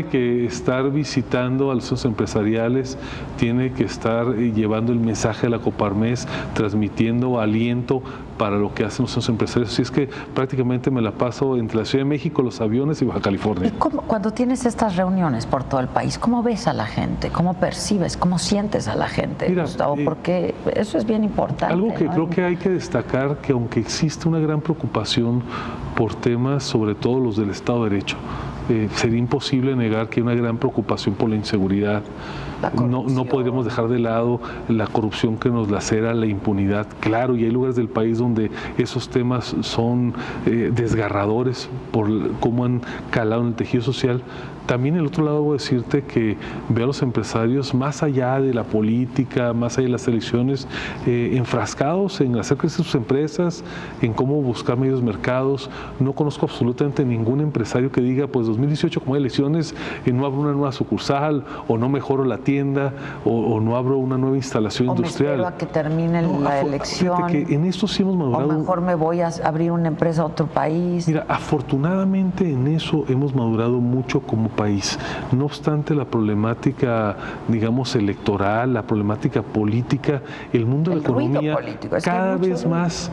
que estar visitando a los centros empresariales, tiene que estar llevando el mensaje de la Coparmex, transmitiendo aliento para lo que hacen los centros empresarios. Así es que prácticamente me la paso entre la Ciudad de México, los aviones y Baja California. ¿Y cuando tienes estas reuniones por todo el país, cómo ves a la gente? ¿Cómo percibes? ¿Cómo sientes a la gente, Mira, Gustavo? Porque eso es bien importante. Algo que ¿no? creo que hay que destacar, que aunque existe una gran preocupación por temas, sobre todo los del Estado de Derecho, sería imposible negar que hay una gran preocupación por la inseguridad. No podríamos dejar de lado la corrupción que nos lacera, la impunidad, claro, y hay lugares del país donde esos temas son desgarradores por cómo han calado en el tejido social. También el otro lado, debo decirte que veo a los empresarios más allá de la política, más allá de las elecciones, enfrascados en hacer crecer sus empresas, en cómo buscar medios mercados. No conozco absolutamente ningún empresario que diga, pues 2018 como hay elecciones, no abro una nueva sucursal, o no mejoro la tienda, o no abro una nueva instalación industrial. Me espero a que termine la elección. Que en esto sí hemos madurado. O mejor me voy a abrir una empresa a otro país. Mira, afortunadamente en eso hemos madurado mucho como país. No obstante la problemática, digamos, electoral, la problemática política, el mundo de la economía cada vez más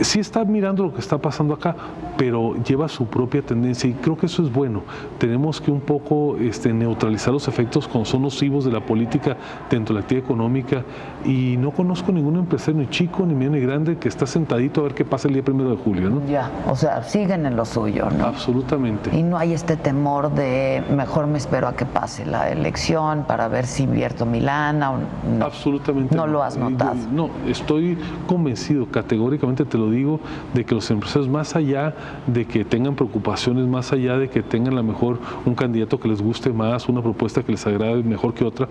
sí está mirando lo que está pasando acá, pero lleva su propia tendencia y creo que eso es bueno. Tenemos que un poco neutralizar los efectos cuando son nocivos de la política dentro de la actividad económica, y no conozco ningún empresario, ni chico, ni medio, ni grande, que está sentadito a ver qué pasa el día 1 de julio, ¿no? Ya, o sea, siguen en lo suyo, ¿no? Absolutamente. Y no hay este temor de mejor me espero a que pase la elección para ver si invierto mi lana. No. Absolutamente. ¿No lo has notado? No, estoy convencido, categóricamente te lo digo, de que los empresarios, más allá de que tengan preocupaciones, más allá de que tengan a lo mejor un candidato que les guste más, una propuesta que les agrade mejor que otra,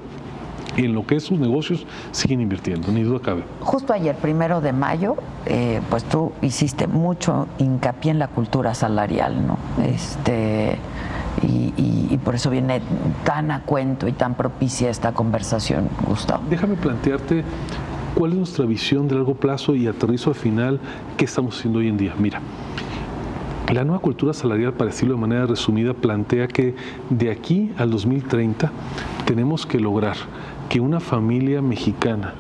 en lo que es sus negocios siguen invirtiendo, ni duda cabe. Justo ayer, 1 de mayo, pues tú hiciste mucho hincapié en la cultura salarial, ¿no? Y por eso viene tan a cuento y tan propicia esta conversación, Gustavo. Déjame plantearte cuál es nuestra visión de largo plazo y aterrizo al final qué estamos haciendo hoy en día. Mira, la nueva cultura salarial, para decirlo de manera resumida, plantea que de aquí al 2030 tenemos que lograr que una familia mexicana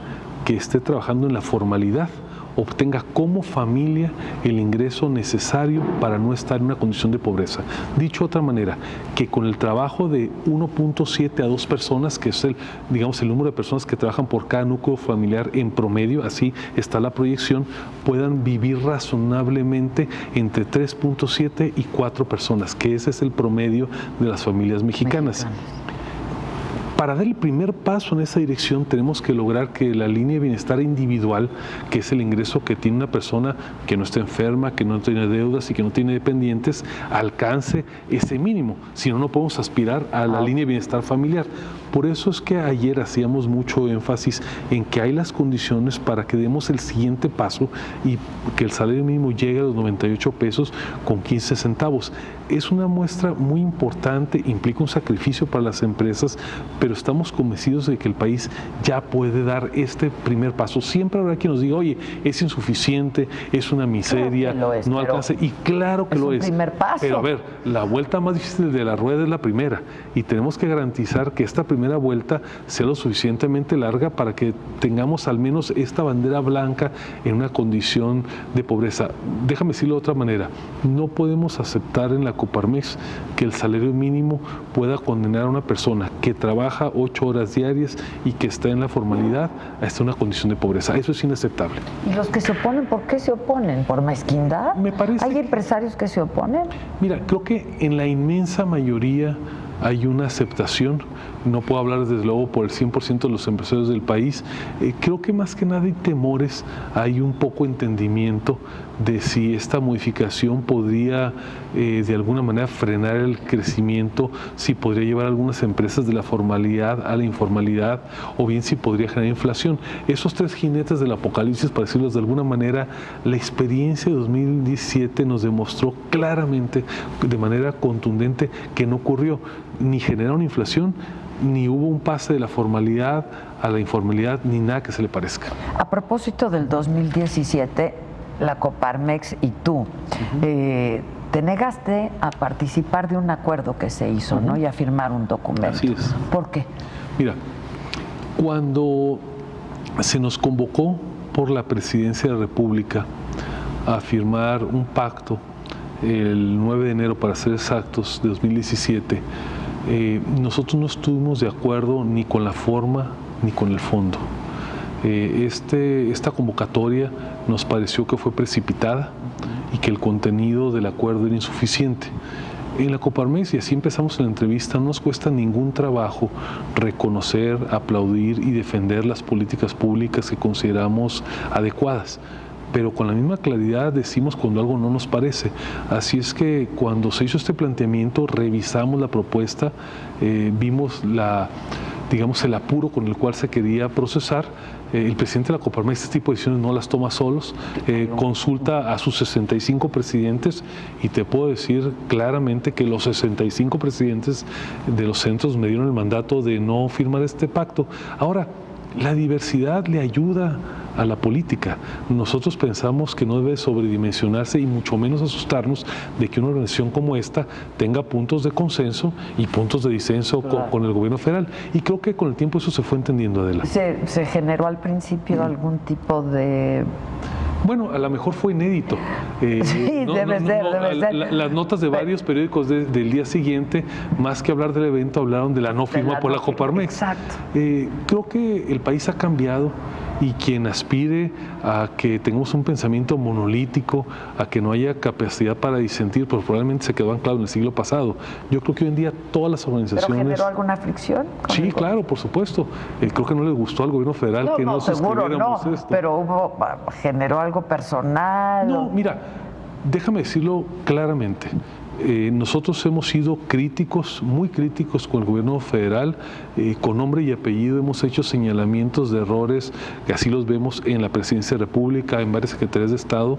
que esté trabajando en la formalidad obtenga como familia el ingreso necesario para no estar en una condición de pobreza. Dicho de otra manera, que con el trabajo de 1.7 a 2 personas, que es el número de personas que trabajan por cada núcleo familiar en promedio, así está la proyección, puedan vivir razonablemente entre 3.7 y 4 personas, que ese es el promedio de las familias mexicanas. Para dar el primer paso en esa dirección tenemos que lograr que la línea de bienestar individual, que es el ingreso que tiene una persona que no está enferma, que no tiene deudas y que no tiene dependientes, alcance ese mínimo. Si no, no podemos aspirar a la línea de bienestar familiar. Por eso es que ayer hacíamos mucho énfasis en que hay las condiciones para que demos el siguiente paso y que el salario mínimo llegue a los 98 pesos con 15 centavos. Es una muestra muy importante, implica un sacrificio para las empresas, pero estamos convencidos de que el país ya puede dar este primer paso. Siempre habrá quien nos diga, oye, es insuficiente, es una miseria, Claro que lo es, no pero alcanza. Y claro que lo es. Es un primer paso. Pero a ver, la vuelta más difícil de la rueda es la primera. Y tenemos que garantizar que esta primera vuelta sea lo suficientemente larga para que tengamos al menos esta bandera blanca en una condición de pobreza. Déjame decirlo de otra manera. No podemos aceptar en la Coparmex que el salario mínimo pueda condenar a una persona que trabaja 8 horas diarias y que está en la formalidad a estar en una condición de pobreza. Eso es inaceptable. ¿Y los que se oponen, por qué se oponen? ¿Por mezquindad? Me parece ¿Hay empresarios que se oponen? Mira, creo que en la inmensa mayoría hay una aceptación. No puedo hablar desde luego por el 100% de los empresarios del país. Creo que más que nada hay temores, hay un poco entendimiento de si esta modificación podría de alguna manera frenar el crecimiento, si podría llevar a algunas empresas de la formalidad a la informalidad, o bien si podría generar inflación. Esos tres jinetes del apocalipsis, para decirlos de alguna manera, la experiencia de 2017 nos demostró claramente, de manera contundente, que no ocurrió. Ni generaron inflación, ni hubo un pase de la formalidad a la informalidad, ni nada que se le parezca. A propósito del 2017, la Coparmex y tú, te negaste a participar de un acuerdo que se hizo, ¿no? Y a firmar un documento. Así es. ¿Por qué? Mira, cuando se nos convocó por la Presidencia de la República a firmar un pacto el 9 de enero, para ser exactos, de 2017, nosotros no estuvimos de acuerdo ni con la forma ni con el fondo. Esta convocatoria nos pareció que fue precipitada y que el contenido del acuerdo era insuficiente. En la Coparmex, y así empezamos en la entrevista, no nos cuesta ningún trabajo reconocer, aplaudir y defender las políticas públicas que consideramos adecuadas, pero con la misma claridad decimos cuando algo no nos parece. Así es que cuando se hizo este planteamiento, revisamos la propuesta, vimos el apuro con el cual se quería procesar. El presidente de la Coparmex este tipo de decisiones no las toma solos, consulta a sus 65 presidentes, y te puedo decir claramente que los 65 presidentes de los centros me dieron el mandato de no firmar este pacto. Ahora, la diversidad le ayuda a la política. Nosotros pensamos que no debe sobredimensionarse y mucho menos asustarnos de que una organización como esta tenga puntos de consenso y puntos de disenso con el gobierno federal. Y creo que con el tiempo eso se fue entendiendo, Adela. ¿Se generó al principio algún tipo de...? Bueno, a lo mejor fue inédito. Sí, debe ser. Las notas de varios periódicos del día siguiente, más que hablar del evento, hablaron de la no firma por la Coparmex. Exacto. Creo que el país ha cambiado, y quien aspire a que tengamos un pensamiento monolítico, a que no haya capacidad para disentir, pues probablemente se quedó anclado en el siglo pasado. Yo creo que hoy en día todas las organizaciones... ¿Pero generó alguna fricción? Sí, claro, por supuesto. Creo que no les gustó al gobierno federal que no suscribiéramos esto. Pero generó algo personal. No, mira, déjame decirlo claramente. Nosotros hemos sido críticos, muy críticos con el gobierno federal, con nombre y apellido hemos hecho señalamientos de errores, que así los vemos en la Presidencia de la República, en varias secretarías de Estado,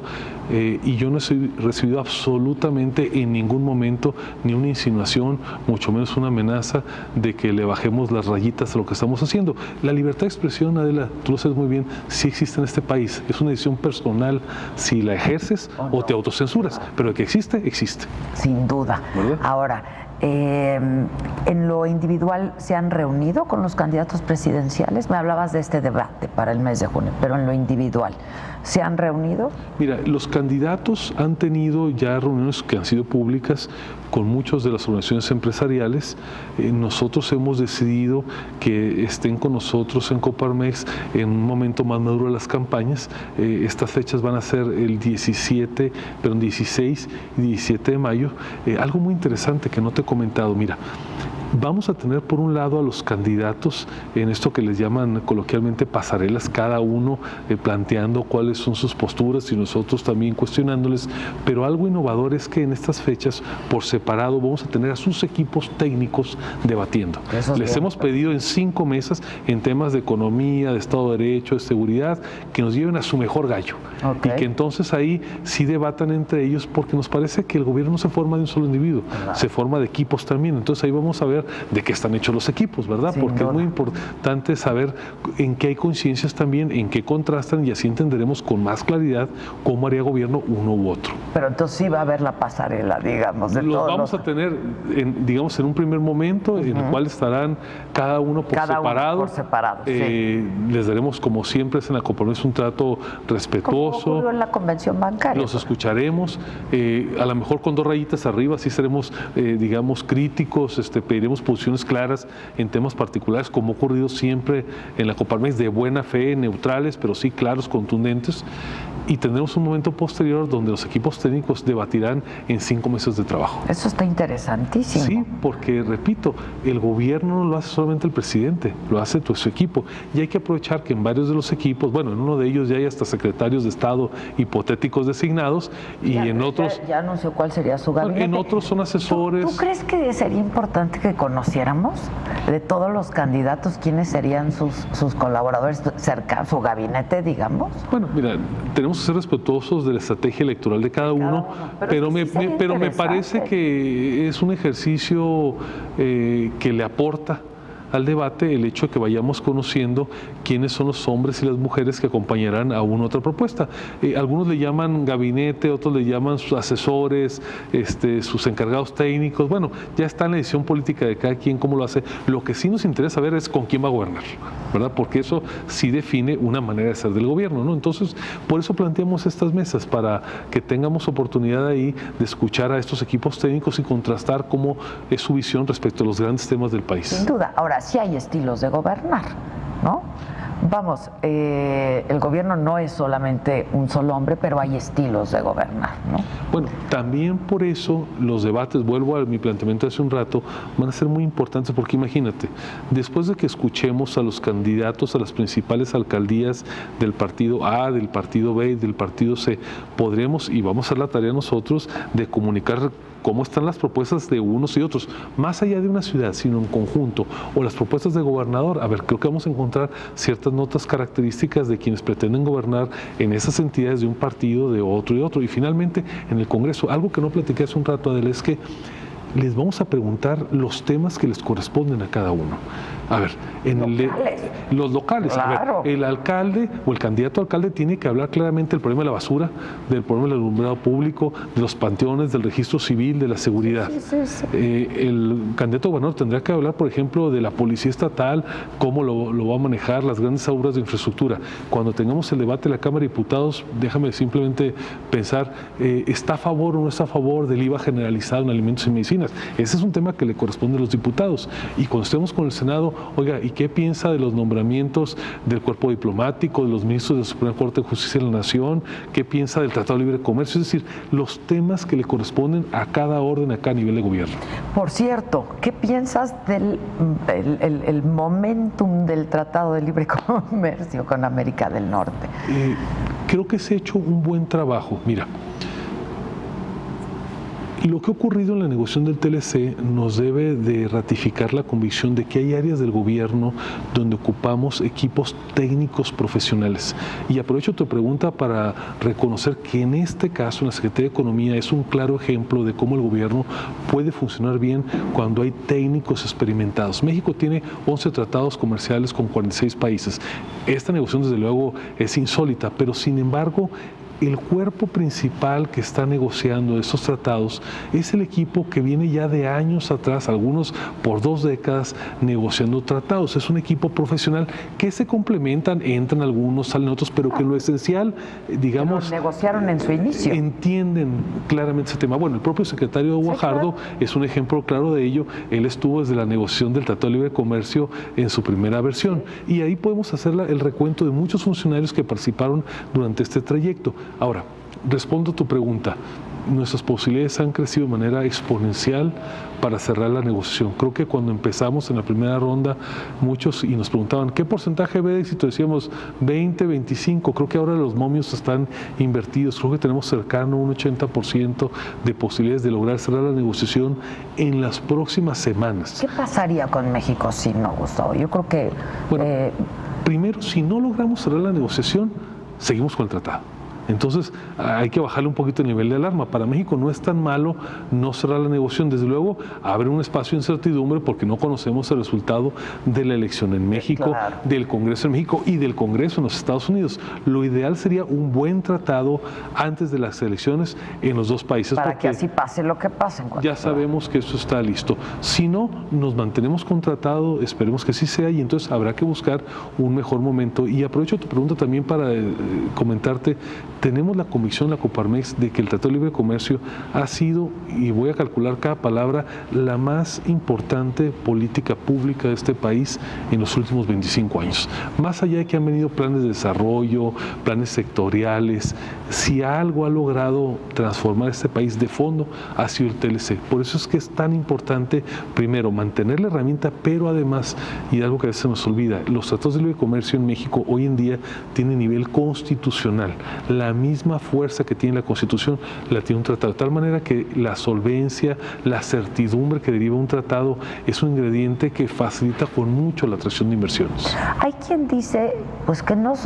y yo no he recibido absolutamente en ningún momento ni una insinuación, mucho menos una amenaza de que le bajemos las rayitas a lo que estamos haciendo. La libertad de expresión, Adela, tú lo sabes muy bien, sí existe en este país, es una decisión personal si la ejerces o te autocensuras, pero que existe, existe. Sin duda. ¿Verdad? Ahora, en lo individual, ¿se han reunido con los candidatos presidenciales? Me hablabas de este debate para el mes de junio, pero en lo individual, ¿se han reunido? Mira, los candidatos han tenido ya reuniones que han sido públicas con muchas de las organizaciones empresariales. Nosotros hemos decidido que estén con nosotros en Coparmex en un momento más maduro de las campañas. Estas fechas van a ser el 16 y 17 de mayo. Algo muy interesante que no te he comentado, mira, Vamos a tener por un lado a los candidatos en esto que les llaman coloquialmente pasarelas, cada uno planteando cuáles son sus posturas y nosotros también cuestionándoles, pero algo innovador es que en estas fechas por separado vamos a tener a sus equipos técnicos debatiendo. Les hemos pedido en 5 mesas en temas de economía, de Estado de Derecho, de seguridad, que nos lleven a su mejor gallo y que entonces ahí sí debatan entre ellos, porque nos parece que el gobierno no se forma de un solo individuo, se forma de equipos también. Entonces ahí vamos a ver de qué están hechos los equipos, ¿verdad? Porque es muy importante saber en qué hay coincidencias también, en qué contrastan, y así entenderemos con más claridad cómo haría gobierno uno u otro. Pero entonces sí va a haber la pasarela, digamos, de todos vamos a tener, digamos, en un primer momento, en el cual estarán cada uno por separado. Les daremos, como siempre es en la Coparmex, un trato respetuoso. Como ocurrió en la convención bancaria. Los escucharemos, a lo mejor con 2 rayitas arriba, sí seremos, digamos, críticos, pediremos posiciones claras en temas particulares, como ha ocurrido siempre en la Coparmex, de buena fe, neutrales, pero sí claros, contundentes. Y tendremos un momento posterior donde los equipos técnicos debatirán en 5 meses de trabajo. Eso está interesantísimo. Sí, porque, repito, el gobierno no lo hace solamente el presidente, lo hace todo su equipo. Y hay que aprovechar que en varios de los equipos, bueno, en uno de ellos ya hay hasta secretarios de Estado hipotéticos designados, y en otros... Ya anunció cuál sería su gabinete. En otros son asesores. ¿Tú crees que sería importante que conociéramos de todos los candidatos quiénes serían sus colaboradores cercanos, su gabinete, digamos? Bueno, mira, tenemos que ser respetuosos de la estrategia electoral de cada uno, pero me parece que es un ejercicio que le aporta al debate el hecho de que vayamos conociendo quiénes son los hombres y las mujeres que acompañarán a una u otra propuesta. Algunos le llaman gabinete, otros le llaman sus asesores, sus encargados técnicos. Bueno, ya está en la decisión política de cada quien cómo lo hace. Lo que sí nos interesa ver es con quién va a gobernar, ¿verdad? Porque eso sí define una manera de ser del gobierno, ¿no? Entonces, por eso planteamos estas mesas, para que tengamos oportunidad ahí de escuchar a estos equipos técnicos y contrastar cómo es su visión respecto a los grandes temas del país. Sin duda. Ahora, sí hay estilos de gobernar, ¿no? Vamos, el gobierno no es solamente un solo hombre, pero hay estilos de gobernar, ¿no? Bueno, también por eso los debates, vuelvo a mi planteamiento hace un rato, van a ser muy importantes, porque imagínate, después de que escuchemos a los candidatos a las principales alcaldías del partido A, del partido B y del partido C, podremos, y vamos a hacer la tarea nosotros, de comunicar cómo están las propuestas de unos y otros, más allá de una ciudad, sino en conjunto, o las propuestas de gobernador. A ver, creo que vamos a encontrar ciertas notas características de quienes pretenden gobernar en esas entidades de un partido, de otro y otro. Y finalmente, en el Congreso, algo que no platiqué hace un rato, Adela, es que les vamos a preguntar los temas que les corresponden a cada uno. A ver, los locales. Claro. A ver, el alcalde o el candidato a alcalde tiene que hablar claramente del problema de la basura, del problema del alumbrado público, de los panteones, del registro civil, de la seguridad. Sí. El candidato a gobernador tendrá que hablar, por ejemplo, de la policía estatal, cómo lo va a manejar, las grandes obras de infraestructura. Cuando tengamos el debate de la Cámara de Diputados, déjame simplemente pensar, ¿está a favor o no está a favor del IVA generalizado en alimentos y medicinas? Ese es un tema que le corresponde a los diputados. Y cuando estemos con el Senado, oiga, ¿y qué piensa de los nombramientos del cuerpo diplomático, de los ministros de la Suprema Corte de Justicia de la Nación? ¿Qué piensa del Tratado de Libre Comercio? Es decir, los temas que le corresponden a cada orden, a cada nivel de gobierno. Por cierto, ¿qué piensas del el momentum del Tratado de Libre Comercio con América del Norte? Creo que se ha hecho un buen trabajo. Mira, lo que ha ocurrido en la negociación del TLC nos debe de ratificar la convicción de que hay áreas del gobierno donde ocupamos equipos técnicos profesionales. Y aprovecho tu pregunta para reconocer que en este caso, en la Secretaría de Economía, es un claro ejemplo de cómo el gobierno puede funcionar bien cuando hay técnicos experimentados. México tiene 11 tratados comerciales con 46 países. Esta negociación, desde luego, es insólita, pero sin embargo, el cuerpo principal que está negociando estos tratados es el equipo que viene ya de años atrás, algunos por 2 décadas, negociando tratados. Es un equipo profesional que se complementan, entran algunos, salen otros, pero que lo esencial, digamos... Pero negociaron en su inicio. Entienden claramente ese tema. Bueno, el propio secretario Guajardo es un ejemplo claro de ello. Él estuvo desde la negociación del Tratado de Libre Comercio en su primera versión. Y ahí podemos hacer el recuento de muchos funcionarios que participaron durante este trayecto. Ahora, respondo a tu pregunta. nuestras posibilidades han crecido de manera exponencial para cerrar la negociación. Creo que cuando empezamos en la primera ronda, muchos y nos preguntaban, ¿qué porcentaje de éxito? Decíamos 20, 25. Creo que ahora los momios están invertidos. Creo que tenemos cercano un 80% de posibilidades de lograr cerrar la negociación en las próximas semanas. ¿Qué pasaría con México si no, Gustavo? Yo creo que... Bueno, primero, si no logramos cerrar la negociación, seguimos con el tratado. Entonces hay que bajarle un poquito el nivel de alarma. Para México no es tan malo no cerrar la negociación. Desde luego abre un espacio de incertidumbre porque no conocemos el resultado de la elección en México, claro, del Congreso en México y del Congreso en los Estados Unidos. Lo ideal sería un buen tratado antes de las elecciones en los dos países. Para que así pase lo que pase. Ya sabemos que eso está listo. Si no, nos mantenemos con tratado, esperemos que sí sea, y entonces habrá que buscar un mejor momento. Y aprovecho tu pregunta también para comentarte. Tenemos la convicción, la Coparmex, de que el Tratado de Libre Comercio ha sido, y voy a calcular cada palabra, la más importante política pública de este país en los últimos 25 años. Más allá de que han venido planes de desarrollo, planes sectoriales, si algo ha logrado transformar este país de fondo, ha sido el TLC. Por eso es que es tan importante, primero, mantener la herramienta, pero además, y algo que a veces se nos olvida, los tratados de libre comercio en México hoy en día tienen nivel constitucional. La misma fuerza que tiene la Constitución la tiene un tratado, de tal manera que la solvencia, la certidumbre que deriva un tratado es un ingrediente que facilita con mucho la atracción de inversiones. Hay quien dice pues que no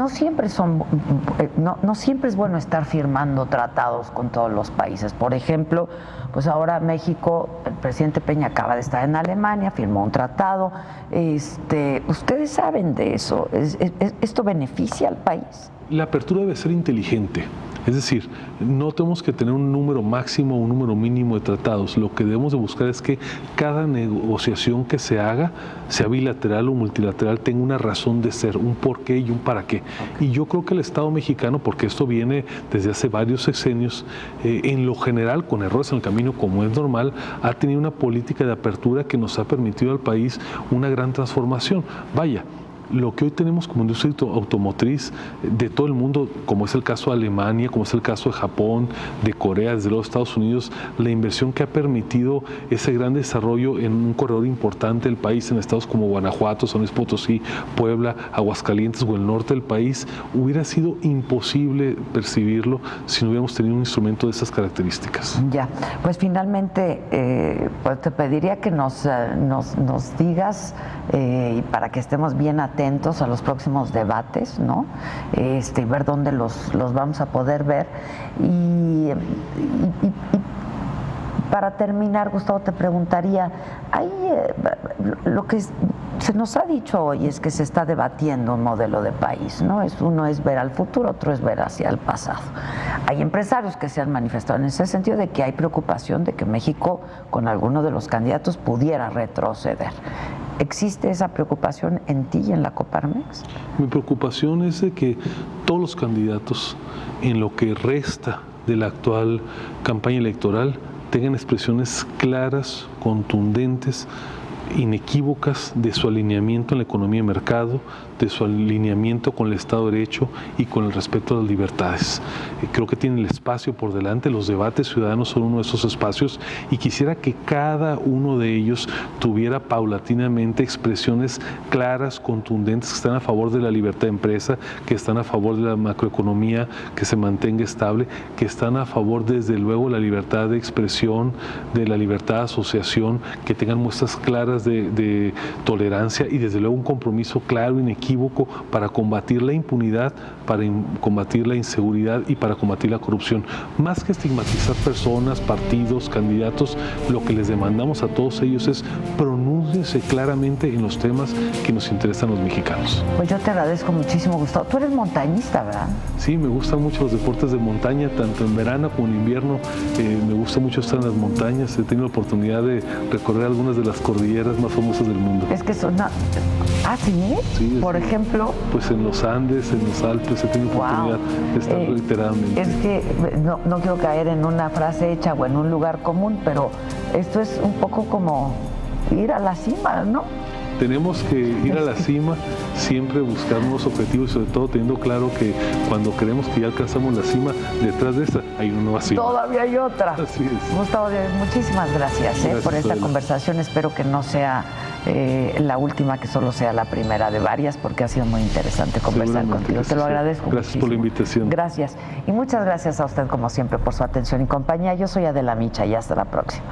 siempre es bueno estar firmando tratados con todos los países. Por ejemplo, pues ahora México, el presidente Peña acaba de estar en Alemania, firmó un tratado. Ustedes saben de eso. ¿Esto beneficia al país? La apertura debe ser inteligente, es decir, no tenemos que tener un número máximo o un número mínimo de tratados. Lo que debemos de buscar es que cada negociación que se haga, sea bilateral o multilateral, tenga una razón de ser, un porqué y un para qué. Y yo creo que el Estado mexicano, porque esto viene desde hace varios sexenios, en lo general, con errores en el camino como es normal, ha tenido una política de apertura que nos ha permitido al país una gran transformación. Vaya, lo que hoy tenemos como industria automotriz de todo el mundo, como es el caso de Alemania, como es el caso de Japón, de Corea, desde los Estados Unidos, la inversión que ha permitido ese gran desarrollo en un corredor importante del país, en estados como Guanajuato, San Luis Potosí, Puebla, Aguascalientes o el norte del país, hubiera sido imposible percibirlo si no hubiéramos tenido un instrumento de esas características. Ya, pues finalmente pues te pediría que nos digas, para que estemos bien atentos a los próximos debates, ¿no? Y ver dónde los vamos a poder ver. Y para terminar, Gustavo, te preguntaría, lo que se nos ha dicho hoy es que se está debatiendo un modelo de país, ¿no? Uno es ver al futuro, otro es ver hacia el pasado. Hay empresarios que se han manifestado en ese sentido de que hay preocupación de que México, con alguno de los candidatos, pudiera retroceder. ¿Existe esa preocupación en ti y en la Coparmex? Mi preocupación es de que todos los candidatos, en lo que resta de la actual campaña electoral, tengan expresiones claras, contundentes, inequívocas de su alineamiento en la economía de mercado, de su alineamiento con el Estado de Derecho y con el respeto a las libertades. Creo que tienen el espacio por delante, los debates ciudadanos son uno de esos espacios, y quisiera que cada uno de ellos tuviera paulatinamente expresiones claras, contundentes, que están a favor de la libertad de empresa, que están a favor de la macroeconomía que se mantenga estable, que están a favor desde luego de la libertad de expresión, de la libertad de asociación, que tengan muestras claras de tolerancia y desde luego un compromiso claro, inequívoco, para combatir la impunidad, para combatir la inseguridad y para combatir la corrupción. Más que estigmatizar personas, partidos, candidatos, lo que les demandamos a todos ellos es pronúnciense claramente en los temas que nos interesan a los mexicanos. Pues yo te agradezco muchísimo, Gustavo. Tú eres montañista, ¿verdad? Sí, me gustan mucho los deportes de montaña, tanto en verano como en invierno. Me gusta mucho estar en las montañas. He tenido la oportunidad de recorrer algunas de las cordilleras más famosas del mundo. Es que son... ¿Ah, sí? Sí, por ejemplo... Pues en los Andes, en los Alpes, he tenido oportunidad de estar reiteradamente. Es que no quiero caer en una frase hecha o en un lugar común, pero esto es un poco como ir a la cima, ¿no? tenemos que ir a la cima, siempre buscar nuevos objetivos y sobre todo teniendo claro que cuando creemos que ya alcanzamos la cima, detrás de esa hay una nueva cima. Todavía hay otra. Así es. Gustavo, muchísimas gracias, por esta conversación. Espero que no sea la última, que solo sea la primera de varias, porque ha sido muy interesante conversar contigo. Te lo agradezco muchísimo. Gracias por la invitación. Gracias. Y muchas gracias a usted, como siempre, por su atención y compañía. Yo soy Adela Micha y hasta la próxima.